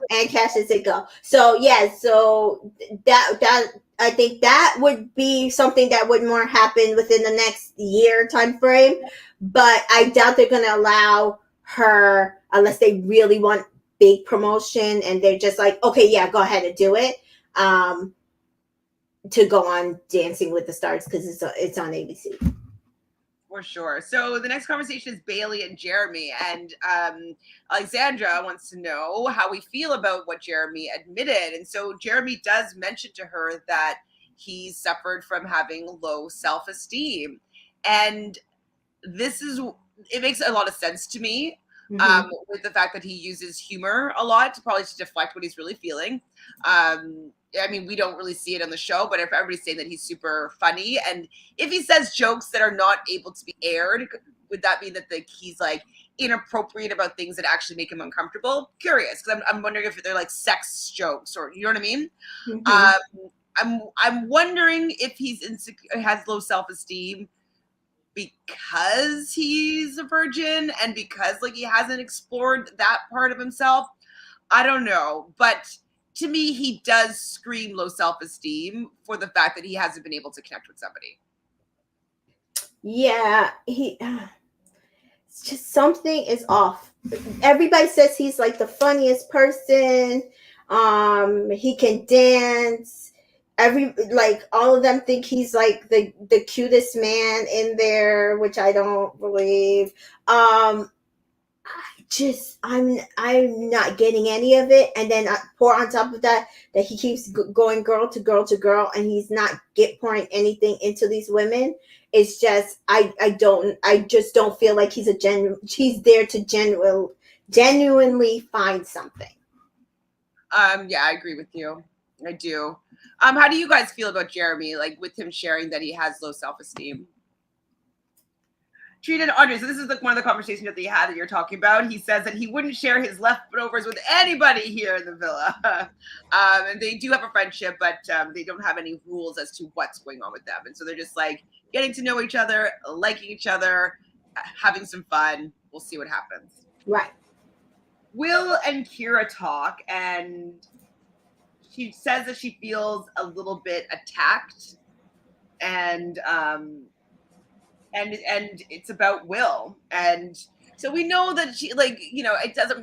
So so that I think that would be something that would more happen within the next year time frame. But I doubt they're gonna allow her unless they really want big promotion and they're just like, okay, yeah, go ahead and do it. To go on Dancing with the Stars because it's on ABC. For sure. So the next conversation is Bailey and Jeremy, and Alexandra wants to know how we feel about what Jeremy admitted. And so Jeremy does mention to her that he suffered from having low self-esteem, and it makes a lot of sense to me. With the fact that he uses humor a lot probably to deflect what he's really feeling. I mean, we don't really see it on the show, but if everybody's saying that he's super funny, and if he says jokes that are not able to be aired, would that mean that he's like inappropriate about things that actually make him uncomfortable? Curious, because I'm wondering if they're like sex jokes or you know what I mean. I'm wondering if he's has low self-esteem because he's a virgin and because like he hasn't explored that part of himself. I don't know, but to me, he does scream low self-esteem for the fact that he hasn't been able to connect with somebody. Yeah, it's just something is off. Everybody says he's like the funniest person. He can dance. All of them think he's like the cutest man in there, which I don't believe. I'm not getting any of it, and then pour on top of that he keeps going girl to girl to girl, and he's not pouring anything into these women. It's just I just don't feel like he's there to genuinely find something. Yeah, I agree with you. I do. How do you guys feel about Jeremy? Like with him sharing that he has low self-esteem? Trina and Andre, so this is one of the conversations that they had that you're talking about. He says that he wouldn't share his leftovers with anybody here in the villa. And they do have a friendship, but they don't have any rules as to what's going on with them. And so they're just like getting to know each other, liking each other, having some fun. We'll see what happens. Right. Will and Kira talk, and she says that she feels a little bit attacked, and it's about Will. And so we know that she, like, you know,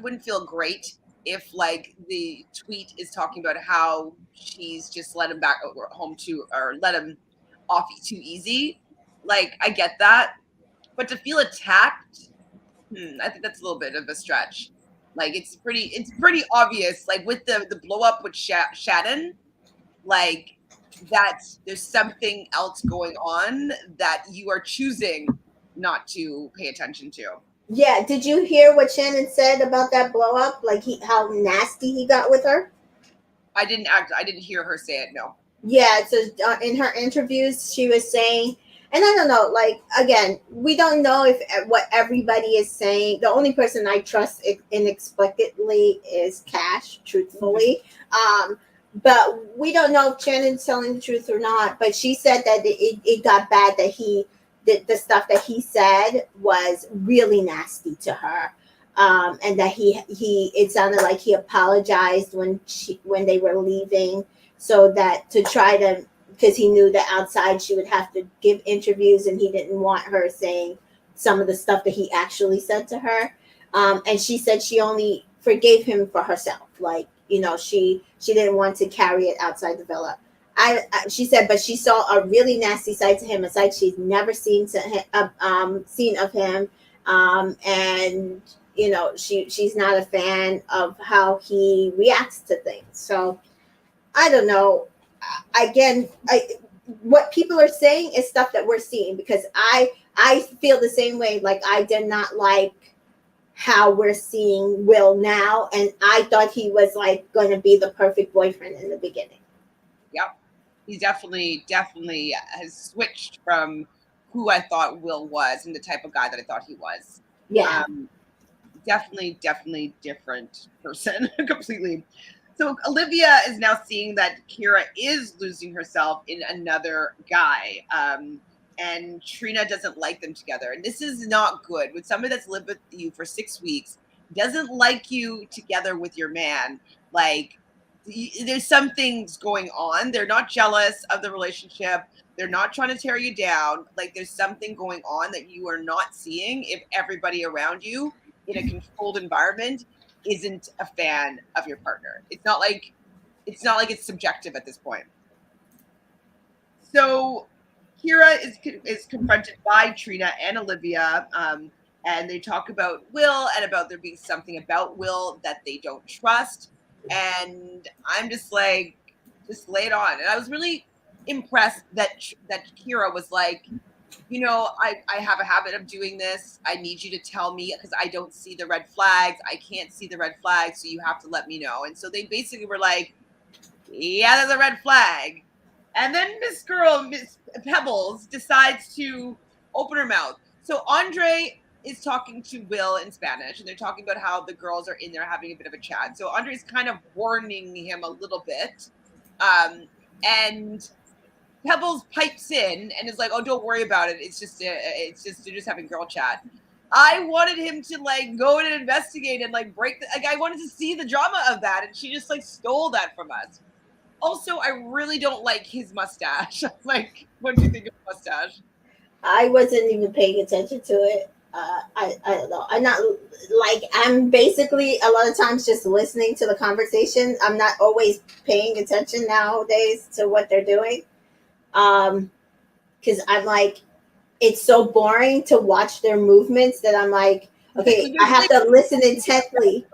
wouldn't feel great if like the tweet is talking about how she's just let him back home or let him off too easy. Like, I get that, but to feel attacked, I think that's a little bit of a stretch. Like, it's pretty obvious, like with the blow up with Shannon, like that there's something else going on that you are choosing not to pay attention to. Yeah, did you hear what Shannon said about that blow up? Like how nasty he got with her? I didn't hear her say it, no. Yeah, so in her interviews she was saying, and I don't know, like, again, we don't know if what everybody is saying. The only person I trust inexplicably is Cash, truthfully. But we don't know if Shannon's telling the truth or not. But she said that it got bad, that the stuff that he said was really nasty to her. And that it sounded like he apologized when they were leaving, so that to try to, because he knew that outside she would have to give interviews and he didn't want her saying some of the stuff that he actually said to her. And she said she only forgave him for herself. Like, you know, she didn't want to carry it outside the villa. She said, but she saw a really nasty side to him, a side she's never seen of him. And, you know, she's not a fan of how he reacts to things. So I don't know. Again, what people are saying is stuff that we're seeing, because I I feel the same way. Like, I did not like how we're seeing Will now, and I thought he was like going to be the perfect boyfriend in the beginning. Yep. He definitely has switched from who I thought Will was and the type of guy that I thought he was. Yeah. Definitely different person completely. So Olivia is now seeing that Kira is losing herself in another guy. And Trina doesn't like them together. And this is not good. With somebody that's lived with you for 6 weeks, doesn't like you together with your man, like, there's some things going on. They're not jealous of the relationship. They're not trying to tear you down. Like, there's something going on that you are not seeing if everybody around you in a controlled environment isn't a fan of your partner. It's not like it's subjective at this point. So Kira is confronted by Trina and Olivia, and they talk about Will and about there being something about Will that they don't trust. And I'm just like, just lay it on. And I was really impressed that Kira was like, I have a habit of doing this. I need you to tell me because I don't see the red flags. I can't see the red flags, so you have to let me know. And so they basically were like, yeah, there's a red flag. And then Miss Pebbles, decides to open her mouth. So Andre is talking to Will in Spanish, and they're talking about how the girls are in there having a bit of a chat. So Andre's kind of warning him a little bit. And Pebbles pipes in and is like, "Oh, don't worry about it. It's just they're just having girl chat." I wanted him to like go and investigate and like break I wanted to see the drama of that, and she just like stole that from us. Also, I really don't like his mustache. Like, what do you think of the mustache? I wasn't even paying attention to it. I don't know. I'm not like, I'm basically a lot of times just listening to the conversation. I'm not always paying attention nowadays to what they're doing. Because I'm like, it's so boring to watch their movements that I'm like, okay, I have to listen intently.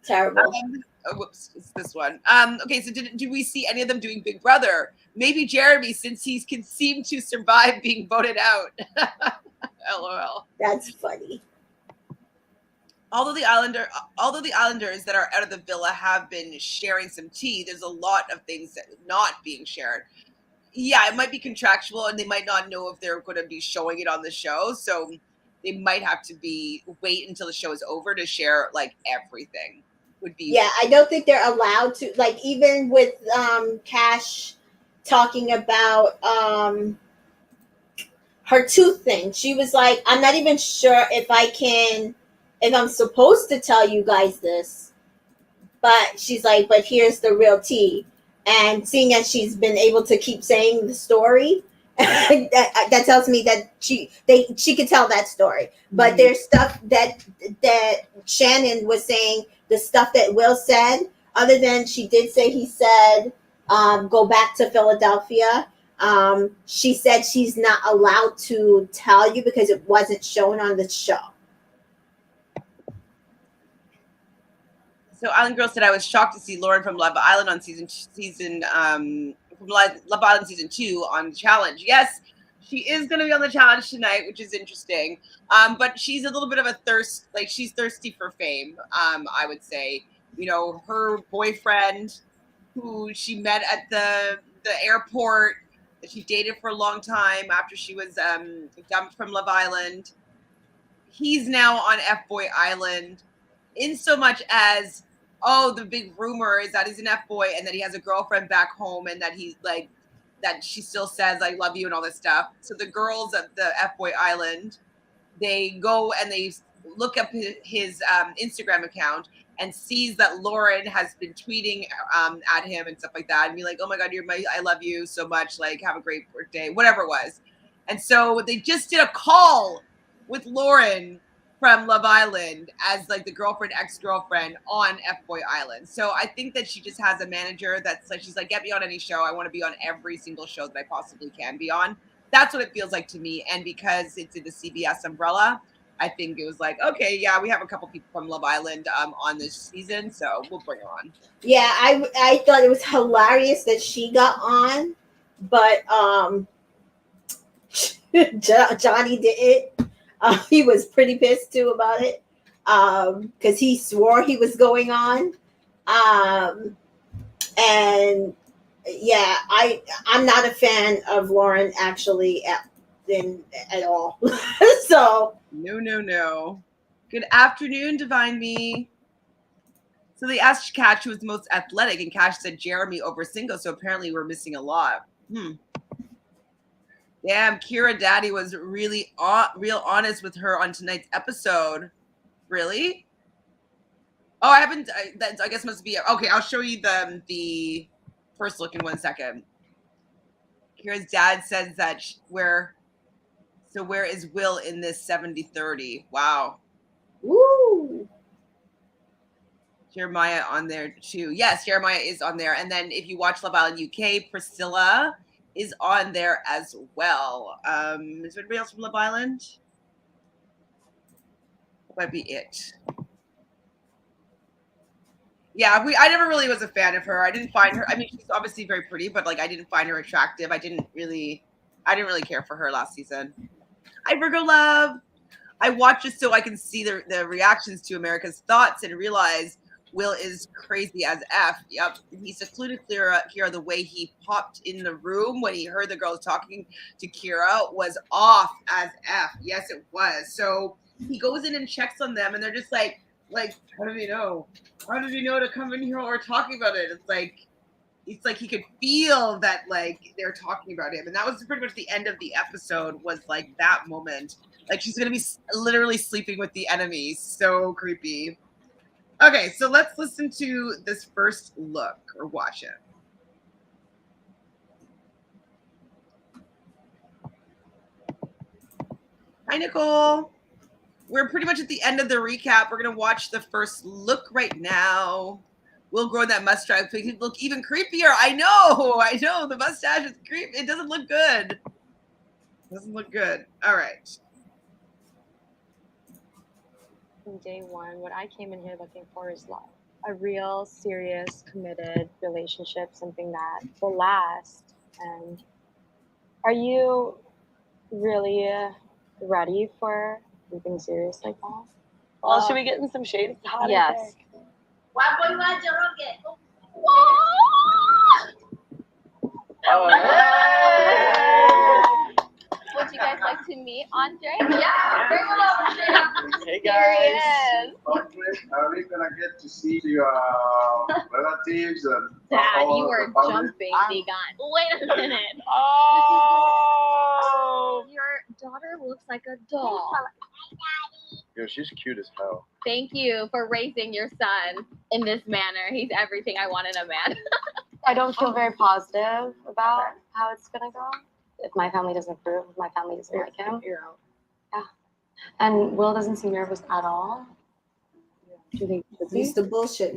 Terrible. Whoops, it's this one. Okay, so did we see any of them doing Big Brother? Maybe Jeremy, since he can seem to survive being voted out. LOL. That's funny. Although the Islanders that are out of the villa have been sharing some tea, there's a lot of things that are not being shared. Yeah, it might be contractual, and they might not know if they're going to be showing it on the show, so they might have to wait until the show is over to share like everything. Would be I don't think they're allowed to, like, even with Cash talking about her tooth thing. She was like, I'm not even sure if I'm supposed to tell you guys this, but she's like, but here's the real tea. And seeing as she's been able to keep saying the story, that tells me that she could tell that story. But there's stuff that Shannon was saying, the stuff that Will said, other than she did say he said, go back to Philadelphia. She said she's not allowed to tell you because it wasn't shown on the show. So Island Girl said, I was shocked to see Lauren from Love Island on season from Love Island season 2 on the challenge. Yes, she is going to be on the challenge tonight, which is interesting. But she's a little bit of a she's thirsty for fame. I would say, her boyfriend, who she met at the airport, that she dated for a long time after she was dumped from Love Island. He's now on F-Boy Island, in so much as, the big rumor is that he's an F-boy and that he has a girlfriend back home, and that he's like, that she still says, I love you and all this stuff. So the girls at the F-Boy Island, they go and they look up his Instagram account and sees that Lauren has been tweeting at him and stuff like that, and be like, oh my God, I love you so much. Like, have a great birthday, whatever it was. And so they just did a call with Lauren from Love Island as like the ex-girlfriend on F-Boy Island. So I think that she just has a manager that's like, she's like, get me on any show. I want to be on every single show that I possibly can be on. That's what it feels like to me. And because it's in the CBS umbrella, I think it was like, okay, yeah, we have a couple people from Love Island on this season, so we'll bring her on. Yeah, I thought it was hilarious that she got on but Johnny did it. He was pretty pissed too about it because he swore he was going on. And yeah, I'm not a fan of Lauren actually at all. So No. Good afternoon, Divine Me. So they asked Cash who was the most athletic, and Cash said Jeremy over Single. So apparently we're missing a lot. Damn, Kira Daddy was really real honest with her on tonight's episode. Really? Oh, I haven't. I guess must be okay. I'll show you the first look in 1 second. Kira's dad says that where is Will in this 70-30? Wow. woo. Jeremiah on there too. Yes, Jeremiah is on there. And then if you watch Love Island UK, Priscilla is on there as well. Is there anybody else from Love Island? That might be it. Yeah, I never really was a fan of her. I didn't find her. I mean, she's obviously very pretty, but like I didn't find her attractive. I didn't really care for her last season. Hi, Virgo Love. I watch it so I can see the reactions to America's thoughts and realize Will is crazy as F. Yep. He secluded Kira. The way he popped in the room when he heard the girls talking to Kira was off as F. Yes, it was. So he goes in and checks on them, and they're just like, how do we know? How did we know to come in here while we're talking about it? It's like he could feel that like they're talking about him, and that was pretty much the end of the episode. Was like that moment. Like she's gonna be literally sleeping with the enemy. So creepy. Okay, so let's listen to this first look or watch it. Hi, Nicole. We're pretty much at the end of the recap. We're gonna watch the first look right now. Will grow that mustache to make it look even creepier. I know. The mustache is creepy. It doesn't look good. All right. From day one, what I came in here looking for is love. A real, serious, committed relationship, something that will last. And are you really ready for something serious like that? Well, should we get in some shade? It's hot. Yes. Would you guys like to meet Andre? Yeah. Hey Here he guys. is. Are we gonna get to see your relatives and Dad, all you the were family? jumping the gun. Wait a minute. Oh. Your daughter looks like a doll. Yo, she's cute as hell. Thank you for raising your son in this manner. He's everything I want in a man. I don't feel very positive about how it's gonna go. If my family doesn't approve, if my family doesn't like him. You're out. Yeah. And Will doesn't seem nervous at all. Do you think He's the bullshit.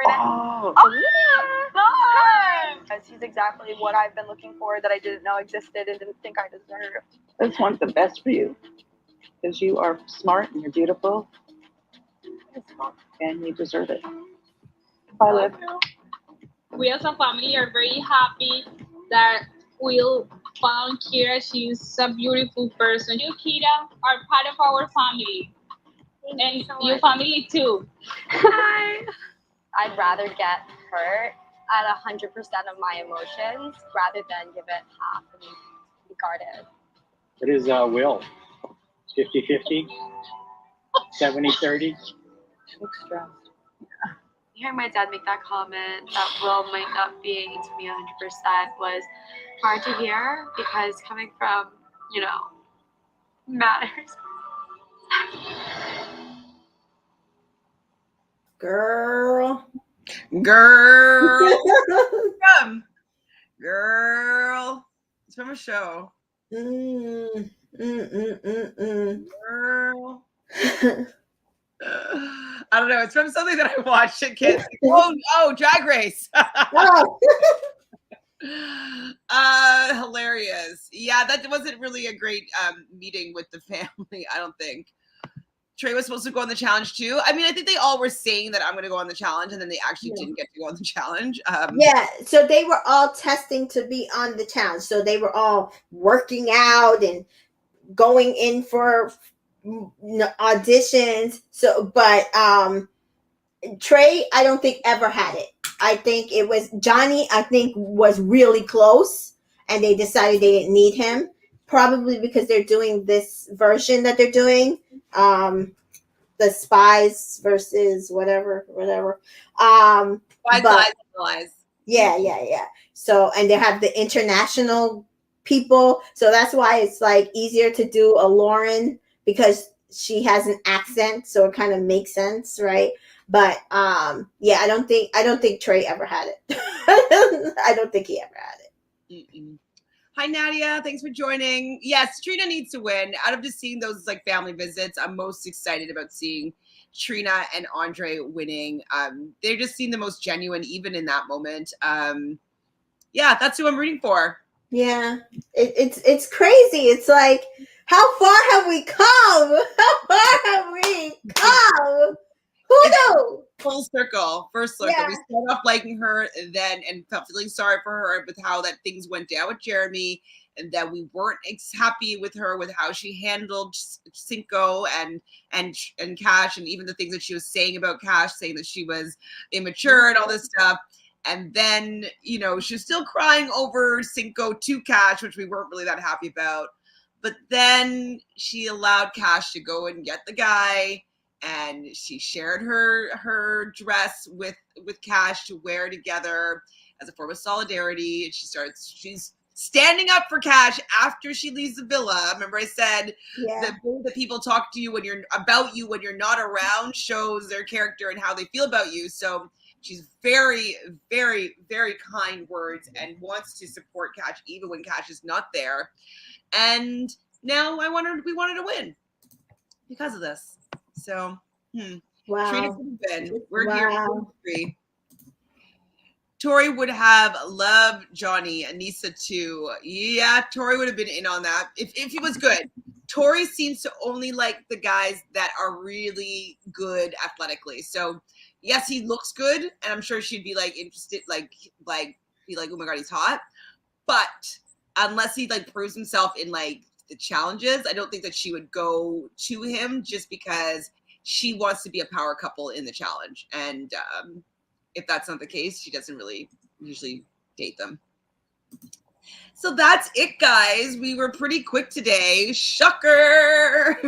Oh. Nice. He's exactly what I've been looking for that I didn't know existed and didn't think I deserved. I just want the best for you because you are smart and you're beautiful and you deserve it. Bye, Liv. We as a family are very happy that Will found Kira. She's a beautiful person. You, Kira, are part of our family. And your family too. Hi. I'd rather get hurt at 100% of my emotions rather than give it half and be guarded. What is Will? 50-50? 70-30? Looks stressed. Hearing my dad make that comment that Will might not be into me 100% was hard to hear because coming from, matters. Girl. Girl. It's from a show. Girl. I don't know. It's from something that I watched. I can't. Oh, Drag Race. Hilarious. Yeah, that wasn't really a great meeting with the family, I don't think. Trey was supposed to go on the challenge too. I mean, I think they all were saying that I'm going to go on the challenge, and then they actually didn't get to go on the challenge. Yeah, so they were all testing to be on the challenge. So they were all working out and going in for auditions. So, but Trey, I don't think ever had it. I think it was Johnny. I think was really close, and they decided they didn't need him. Probably because they're doing this version that they're doing. The spies versus whatever. Spies, But lies, lies. yeah. So, and they have the international people. So that's why it's like easier to do a Lauren because she has an accent. So it kind of makes sense, right? But yeah, I don't think Trey ever had it. I don't think he ever had it. Mm-mm. Hi, Nadia. Thanks for joining. Yes, Trina needs to win. Out of just seeing those like family visits, I'm most excited about seeing Trina and Andre winning. They just seem the most genuine, even in that moment. Yeah, that's who I'm rooting for. Yeah, it's crazy. It's like, how far have we come? How far have we come? Who knew? Full circle, first circle. Yeah. We started off liking her, then and felt feeling sorry for her with how that things went down with Jeremy, and that we weren't happy with her with how she handled Cinco and Cash, and even the things that she was saying about Cash, saying that she was immature and all this stuff. And then, you know, she was still crying over Cinco to Cash, which we weren't really that happy about. But then she allowed Cash to go and get the guy. And she shared her dress with Cash to wear together as a form of solidarity. And she's standing up for Cash after she leaves the villa. Remember I said the way that people talk to you when you're not around shows their character and how they feel about you. So she's very, very, very kind words and wants to support Cash even when Cash is not there. And now we wanted to win because of this. So, Wow. Trina could have been. We're here. Tori would have loved Johnny, Anissa too. Yeah, Tori would have been in on that if he was good. Tori seems to only like the guys that are really good athletically. So, yes, he looks good, and I'm sure she'd be like interested, be like, oh my god, he's hot. But unless he like proves himself in like the challenges, I don't think that she would go to him just because she wants to be a power couple in the challenge. And if that's not the case, she doesn't really usually date them. So that's it, guys. We were pretty quick today. Shocker.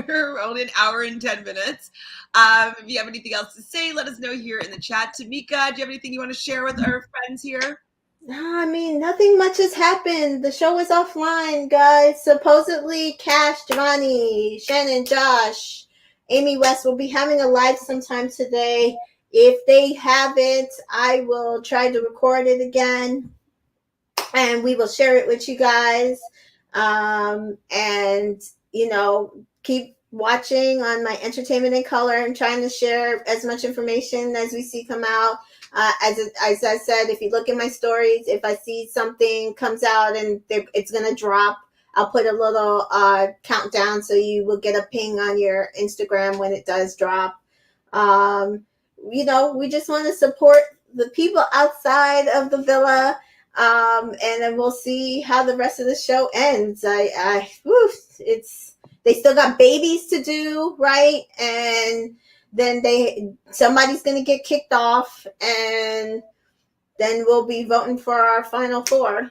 Only an hour and 10 minutes. If you have anything else to say, let us know here in the chat. Tamika, do you have anything you want to share with our friends here? I mean, nothing much has happened. The show is offline, guys. Supposedly, Cash, Giovanni, Shannon, Josh, Amy West will be having a live sometime today. If they haven't, I will try to record it again, and we will share it with you guys. And, you know, keep watching on my Entertainment in Color and trying to share as much information as we see come out. As I said, if you look at my stories, if I see something comes out and it's going to drop, I'll put a little countdown so you will get a ping on your Instagram when it does drop. You know, we just want to support the people outside of the villa, and then we'll see how the rest of the show ends. They still got babies to do, right? And then somebody's going to get kicked off, and then we'll be voting for our final four.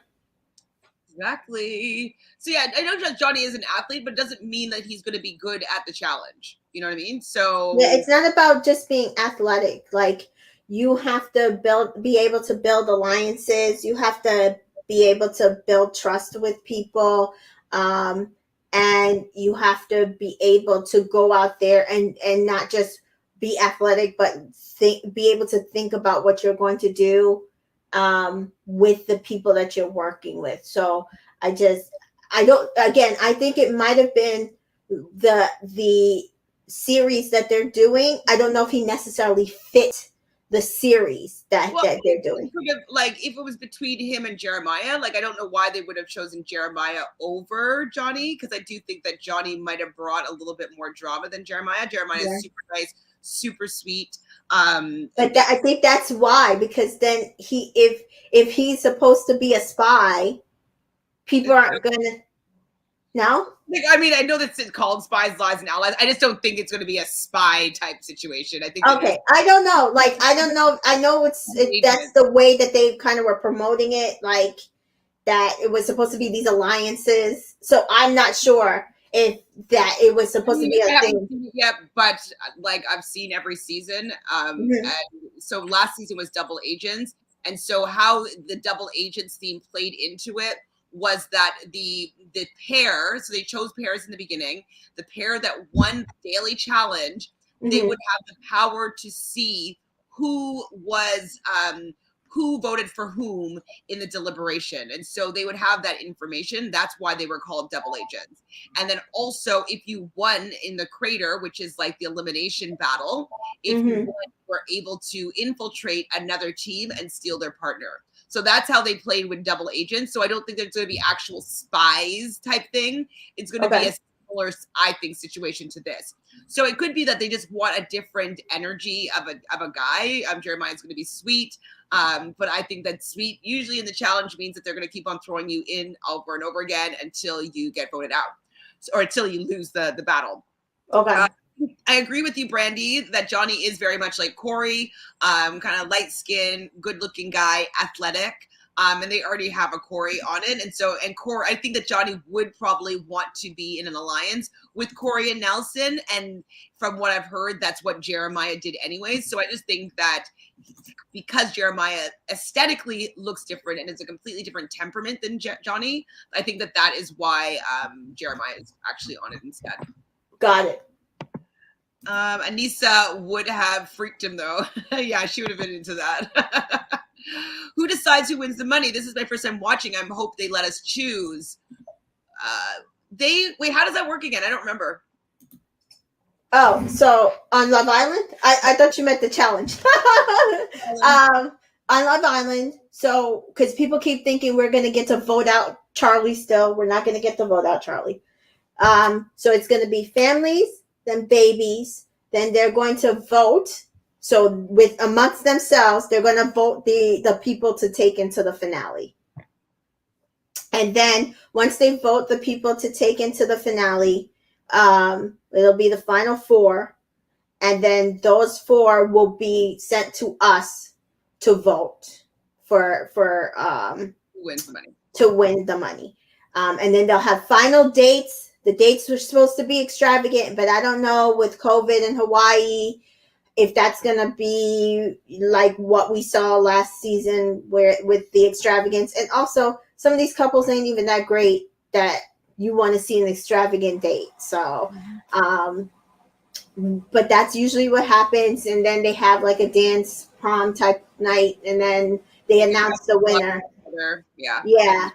Exactly. So yeah, I know Johnny is an athlete, but it doesn't mean that he's going to be good at the challenge. You know what I mean? So yeah, it's not about just being athletic. Like, you have to be able to build alliances. You have to be able to build trust with people. And you have to be able to go out there and not just be athletic, but be able to think about what you're going to do with the people that you're working with. So I think it might have been the series that they're doing. I don't know if he necessarily fit the series that they're doing. Like if it was between him and Jeremiah, like I don't know why they would have chosen Jeremiah over Johnny, because I do think that Johnny might have brought a little bit more drama than Jeremiah. Jeremiah is super nice, super sweet. But I think that's why, because then if he's supposed to be a spy, people aren't gonna. No? Like, I mean, I know that it's called Spies, Lies, and Allies. I just don't think it's going to be a spy type situation. I think. Okay, I don't know. Like, I don't know. I know that's the way that they kind of were promoting it, like that it was supposed to be these alliances. So I'm not sure if that it was supposed to be a thing. Yeah, but like I've seen every season. And so last season was Double Agents, and so how the Double Agents theme played into it was that the pair, so they chose pairs in the beginning, the pair that won the daily challenge, they would have the power to see who was who voted for whom in the deliberation. And so they would have that information. That's why they were called double agents. And then also if you won in the crater, which is like the elimination battle, if you won, you were able to infiltrate another team and steal their partner. So that's how they played with double agents. So I don't think there's going to be actual spies type thing. It's going to be a similar, I think, situation to this. So it could be that they just want a different energy of a guy. Jeremiah's going to be sweet. But I think that sweet usually in the challenge means that they're going to keep on throwing you in over and over again until you get voted out or until you lose the battle. Okay. I agree with you, Brandy, that Johnny is very much like Corey, kind of light skinned, good looking guy, athletic. And they already have a Corey on it. And Corey, I think that Johnny would probably want to be in an alliance with Corey and Nelson. And from what I've heard, that's what Jeremiah did anyways. So I just think that because Jeremiah aesthetically looks different and is a completely different temperament than Johnny, I think that is why Jeremiah is actually on it instead. Got it. Anissa would have freaked him though. Yeah, she would have been into that. Who decides who wins the money? This is my first time watching. I hope they let us choose. Wait, how does that work again? I don't remember. Oh, so on Love Island? I thought you meant the challenge. On Love Island, so because people keep thinking we're gonna get to vote out Charlie still. We're not gonna get to vote out Charlie. So it's gonna be families, then babies, then they're going to vote. So with amongst themselves, they're going to vote the people to take into the finale. And then once they vote the people to take into the finale, it'll be the final four. And then those four will be sent to us to vote for wins the money. To win the money. And then they'll have final dates. The dates were supposed to be extravagant, but I don't know with COVID in Hawaii if that's going to be like what we saw last season where with the extravagance. And also some of these couples ain't even that great that you want to see an extravagant date. So, but that's usually what happens. And then they have like a dance prom type night and then they announce the winner. Yeah. Yeah.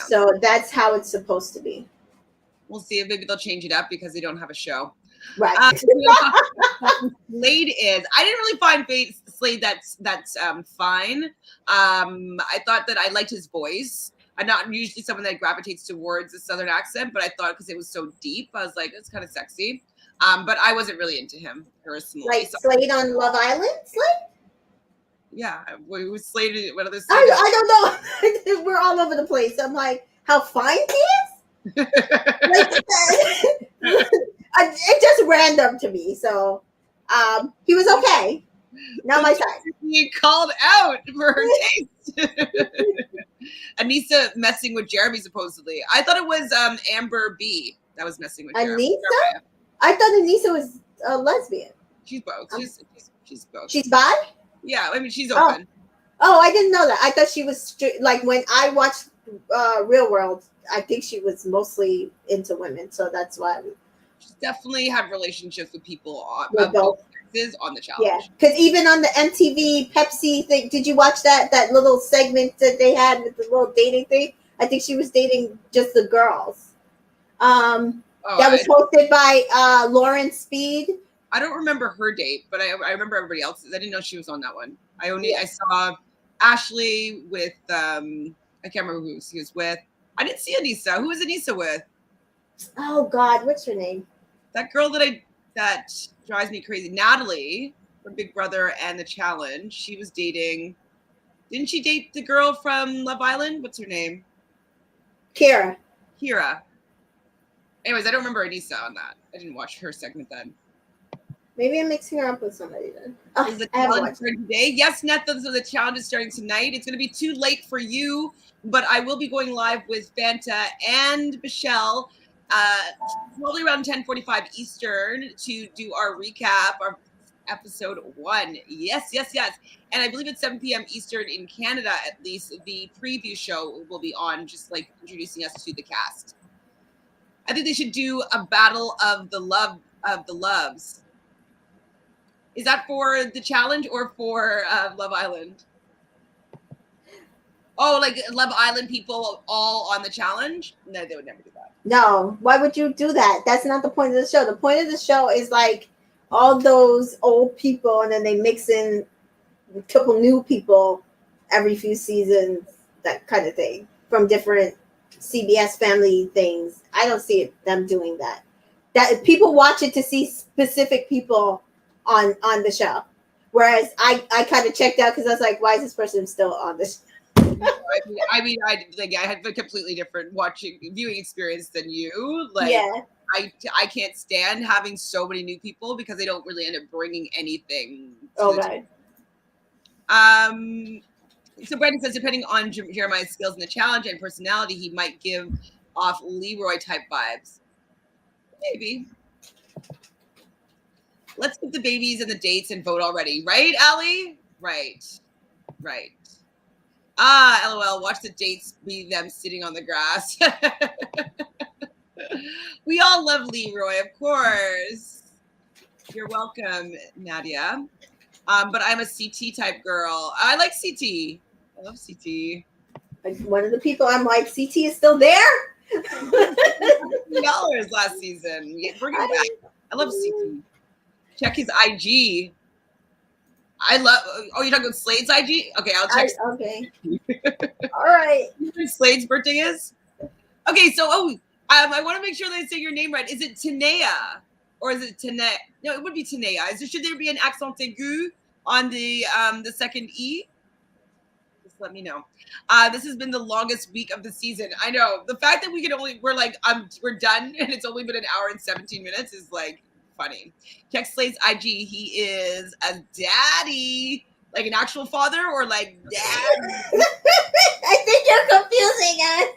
So that's how it's supposed to be. We'll see if maybe they'll change it up because they don't have a show. Right. Slade is. I didn't really find Slade that's fine. I thought that I liked his voice. I'm not usually someone that gravitates towards a Southern accent, but I thought because it was so deep, I was like, it's kind of sexy. But I wasn't really into him personally. Like Slade on Love Island? Slade? Yeah. Was Slade what other Slade? I don't know. We're all over the place. I'm like, how fine he is? It's just random to me. So he was okay. Not my side. He called out for her taste. Anissa messing with Jeremy supposedly. I thought it was Amber B that was messing with Jeremy. Anissa? I thought Anissa was a lesbian. She's both. She's both. She's bi? Yeah, I mean she's open. Oh, I didn't know that. I thought she was like when I watched Real World, I think she was mostly into women, so that's why. She's definitely had relationships with people on both sexes on the challenge. Yeah, because even on the MTV Pepsi thing, did you watch that little segment that they had with the little dating thing? I think she was dating just the girls. That was hosted by Lauren Speed, I don't remember her date, but I remember everybody else's. I didn't know she was on that one. I saw Ashley with I can't remember who she was with. I didn't see Anissa. Who was Anissa with? Oh God, what's her name? That girl that drives me crazy. Natalie from Big Brother and The Challenge. She was dating. Didn't she date the girl from Love Island? What's her name? Kira. Anyways, I don't remember Anissa on that. I didn't watch her segment then. Maybe I'm mixing her up with somebody then. Oh, Is the I haven't challenge watched starting today? Yes, Netha, so the challenge is starting tonight. It's going to be too late for you, but I will be going live with Fanta and Michelle probably around 10:45 Eastern to do our recap of episode 1. Yes. And I believe it's 7 p.m. Eastern in Canada, at least. The preview show will be on, just like introducing us to the cast. I think they should do a battle of the loves. Is that for the challenge or for Love Island? Oh, like Love Island people all on the challenge? No, they would never do that. No, why would you do that? That's not the point of the show. The point of the show is like all those old people, and then they mix in a couple new people every few seasons, that kind of thing, from different CBS family things. I don't see them doing that. That people watch it to see specific people on the show, whereas I kind of checked out because I was like, why is this person still on this? I had a completely different viewing experience than you. I can't stand having so many new people because they don't really end up bringing anything. Okay. So Brandon says, depending on Jeremiah's skills in the challenge and personality, he might give off Leroy type vibes. Maybe. Let's get the babies and the dates and vote already. Right, Allie? Right. LOL, watch the dates be them sitting on the grass. We all love Leroy, of course. You're welcome, Nadia. But I'm a CT type girl. I like CT. I love CT. Like one of the people I'm like, CT is still there? $3 last season. Bring him back. I love CT. Check his IG. You're talking about Slade's IG? Okay, I'll check. Okay. All right. You know when Slade's birthday is? Okay, so I want to make sure that I say your name right. Is it Tanea or is it Tanea? No, it would be Tanea. Should there be an accent aigu on the second E? Just let me know. This has been the longest week of the season. I know. The fact that we're done and it's only been an hour and 17 minutes is like funny. Check Slade's IG. He is a daddy, like an actual father, or like dad. I think you're confusing us.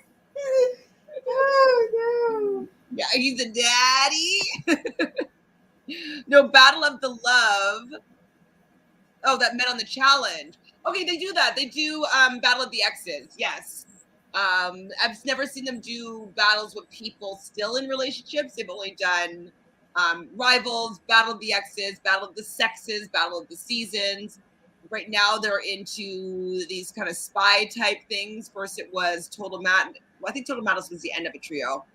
Oh no. Yeah, he's a daddy. No, Battle of the Love. Oh, that met on the challenge. Okay, they do that. They do Battle of the Exes. Yes. I've never seen them do battles with people still in relationships. They've only done Rivals, Battle of the Exes, Battle of the Sexes, Battle of the Seasons. Right now, they're into these kind of spy type things. First, it was Total Madness. Well, I think Total Madness was the end of a trio.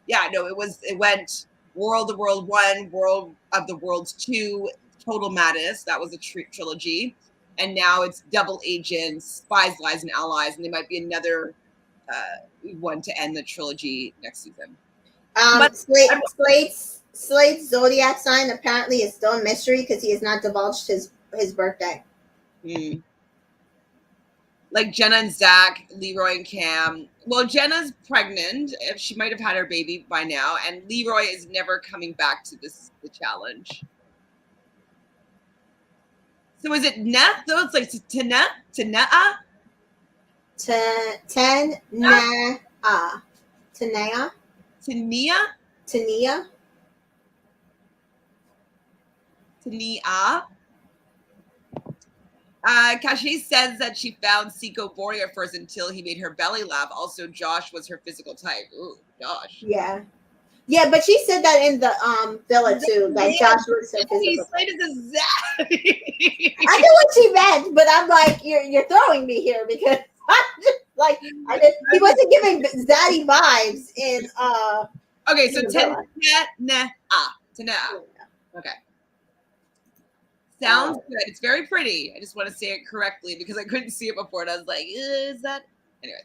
Yeah, no, it went World of World 1, World of the Worlds 2, Total Madness. That was a trilogy. And now it's Double Agents, Spies, Lies, and Allies. And there might be another one to end the trilogy next season. Slade's zodiac sign apparently is still a mystery because he has not divulged his birthday. Like Jenna and Zach, Leroy and Cam. Well, Jenna's pregnant. She might have had her baby by now. And Leroy is never coming back to the challenge. So is it Neth though? It's like Tanea? Tanea. Kashi says that she found Siko boring at first until he made her belly laugh. Also, Josh was her physical type. Ooh, Josh. Yeah, but she said that in the villa too. That Josh was her physical type. I know what she meant, but I'm like, you're throwing me here because I'm just like he wasn't giving zaddy vibes in Okay, so Tanea. Okay. Sounds good. It's very pretty. I just want to say it correctly because I couldn't see it before, and I was like, "Is that?" Anyway,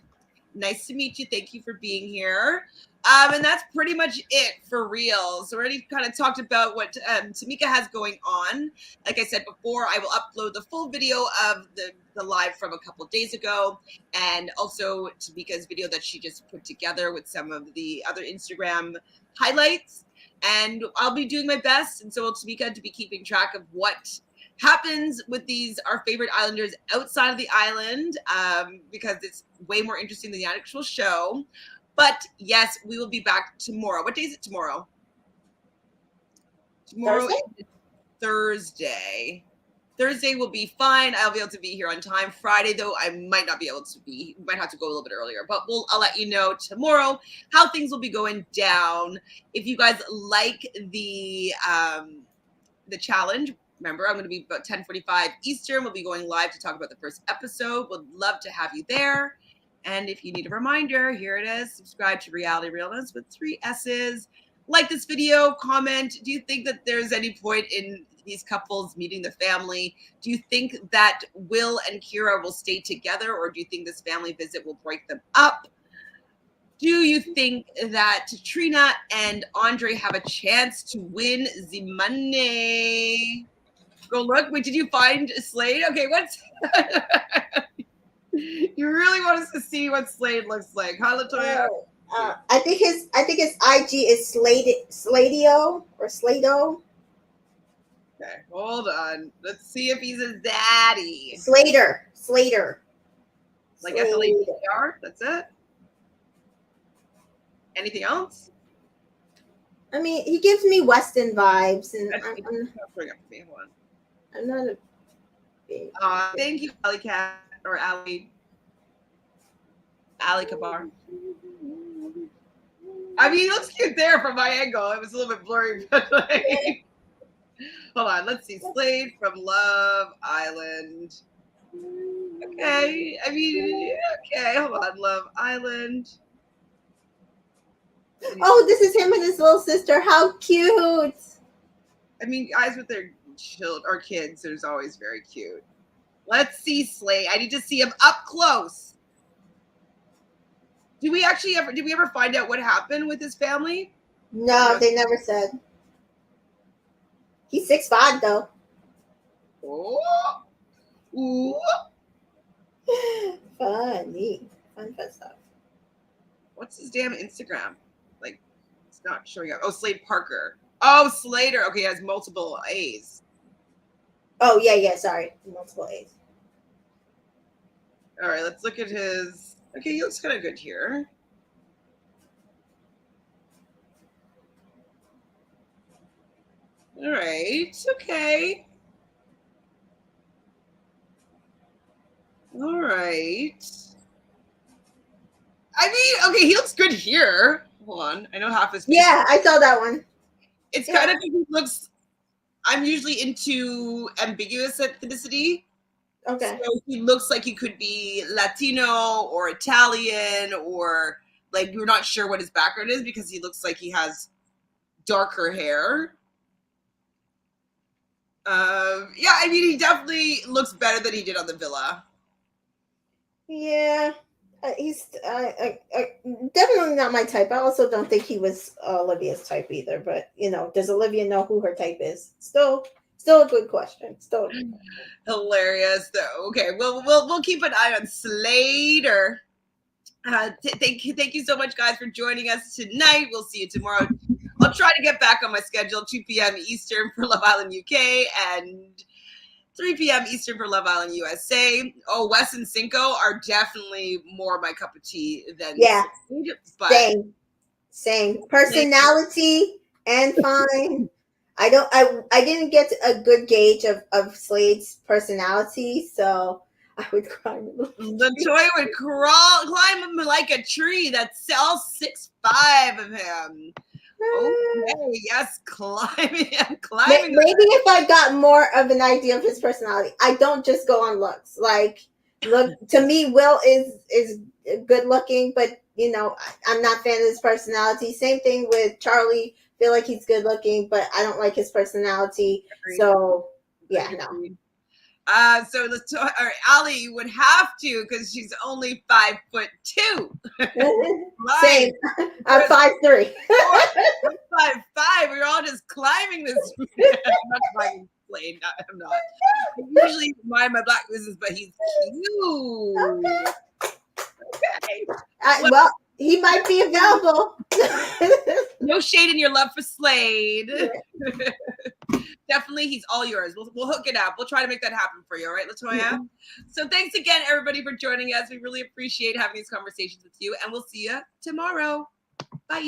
nice to meet you. Thank you for being here. And that's pretty much it for Reels. So we already kind of talked about what Tamika has going on. Like I said before, I will upload the full video of the live from a couple days ago, and also Tamika's video that she just put together with some of the other Instagram highlights. And I'll be doing my best, and so will Tamika, to be keeping track of what happens with these our favorite islanders outside of the island, because it's way more interesting than the actual show. But yes, we will be back tomorrow. What day is it tomorrow? Tomorrow is Thursday. Thursday will be fine. I'll be able to be here on time. Friday, though, I might not be able to be. Might have to go a little bit earlier. But I'll let you know tomorrow how things will be going down. If you guys like the challenge, remember, I'm going to be about 10:45 Eastern. We'll be going live to talk about the first episode. Would love to have you there. And if you need a reminder, here it is. Subscribe to Reality Realness with 3 S's. Like this video, comment. Do you think that there's any point in these couples meeting the family? Do you think that Will and Kira will stay together, or do you think this family visit will break them up? Do you think that Trina and Andre have a chance to win the money? Go look. Wait, did you find Slade? Okay, what's... You really want us to see what Slade looks like, huh, Latoya? I think his IG is Sladio or Slado. Okay, hold on. Let's see if he's his daddy. Slater. Like SLADR? That's it? Anything else? I mean, he gives me Weston vibes, and Bring up for me. Hold on. I'm not a big. Thank you, Ali Cat or Ali Kabar. I mean, he looks cute there from my angle. It was a little bit blurry, but like, hold on. Let's see. Slade from Love Island. Okay. I mean, okay. Hold on. Love Island. Oh, this is him and his little sister. How cute. I mean, guys with their children or kids, there's always very cute. Let's see Slade. I need to see him up close. Did we ever find out what happened with his family? No, they never said. He's 6'5" though. Oh. Ooh. Fun stuff. What's his damn Instagram? Like, it's not showing up. Oh, Slade Parker. Oh, Slater. Okay, he has multiple A's. Oh, yeah, sorry. Multiple A's. All right, let's look at his... Okay, he looks kind of good here. All right, okay. All right. I mean, okay, he looks good here. Hold on, I know half his face. Yeah, I saw that one. It's kind of, he looks... I'm usually into ambiguous ethnicity. Okay. So he looks like he could be Latino or Italian, or like we're not sure what his background is because he looks like he has darker hair. Yeah, I mean, he definitely looks better than he did on the villa. Yeah, he's definitely not my type. I also don't think he was Olivia's type either. But does Olivia know who her type is? Still a good question. Hilarious though. Okay, we'll keep an eye on Slater. Thank you so much, guys, for joining us tonight. We'll see you tomorrow. I'll try to get back on my schedule, 2 p.m. Eastern for Love Island UK and 3 p.m. Eastern for Love Island USA. Oh, Wes and Cinco are definitely more my cup of tea than Slade, but same personality and fine. I didn't get a good gauge of Slade's personality, so I would climb. Latoya would climb him like a tree. That's all 6'5" of him. Okay, yes, climbing. Maybe if I got more of an idea of his personality, I don't just go on looks. Like, look, to me, Will is good looking, but I'm not a fan of his personality. Same thing with Charlie. Feel like he's good looking, but I don't like his personality. So Yeah, no. So let's talk. All right, Allie would have to because she's only 5'2". Same. I'm 5'3". I'm 5'5". We're all just climbing this. I'm not climbing the plane. I'm not. I usually mind my black business, but he's cute. Okay. Well, he might be available. No shade in your love for Slade. Definitely, he's all yours. We'll hook it up. We'll try to make that happen for you. All right, Latoya? So thanks again, everybody, for joining us. We really appreciate having these conversations with you, and we'll see you tomorrow. Bye.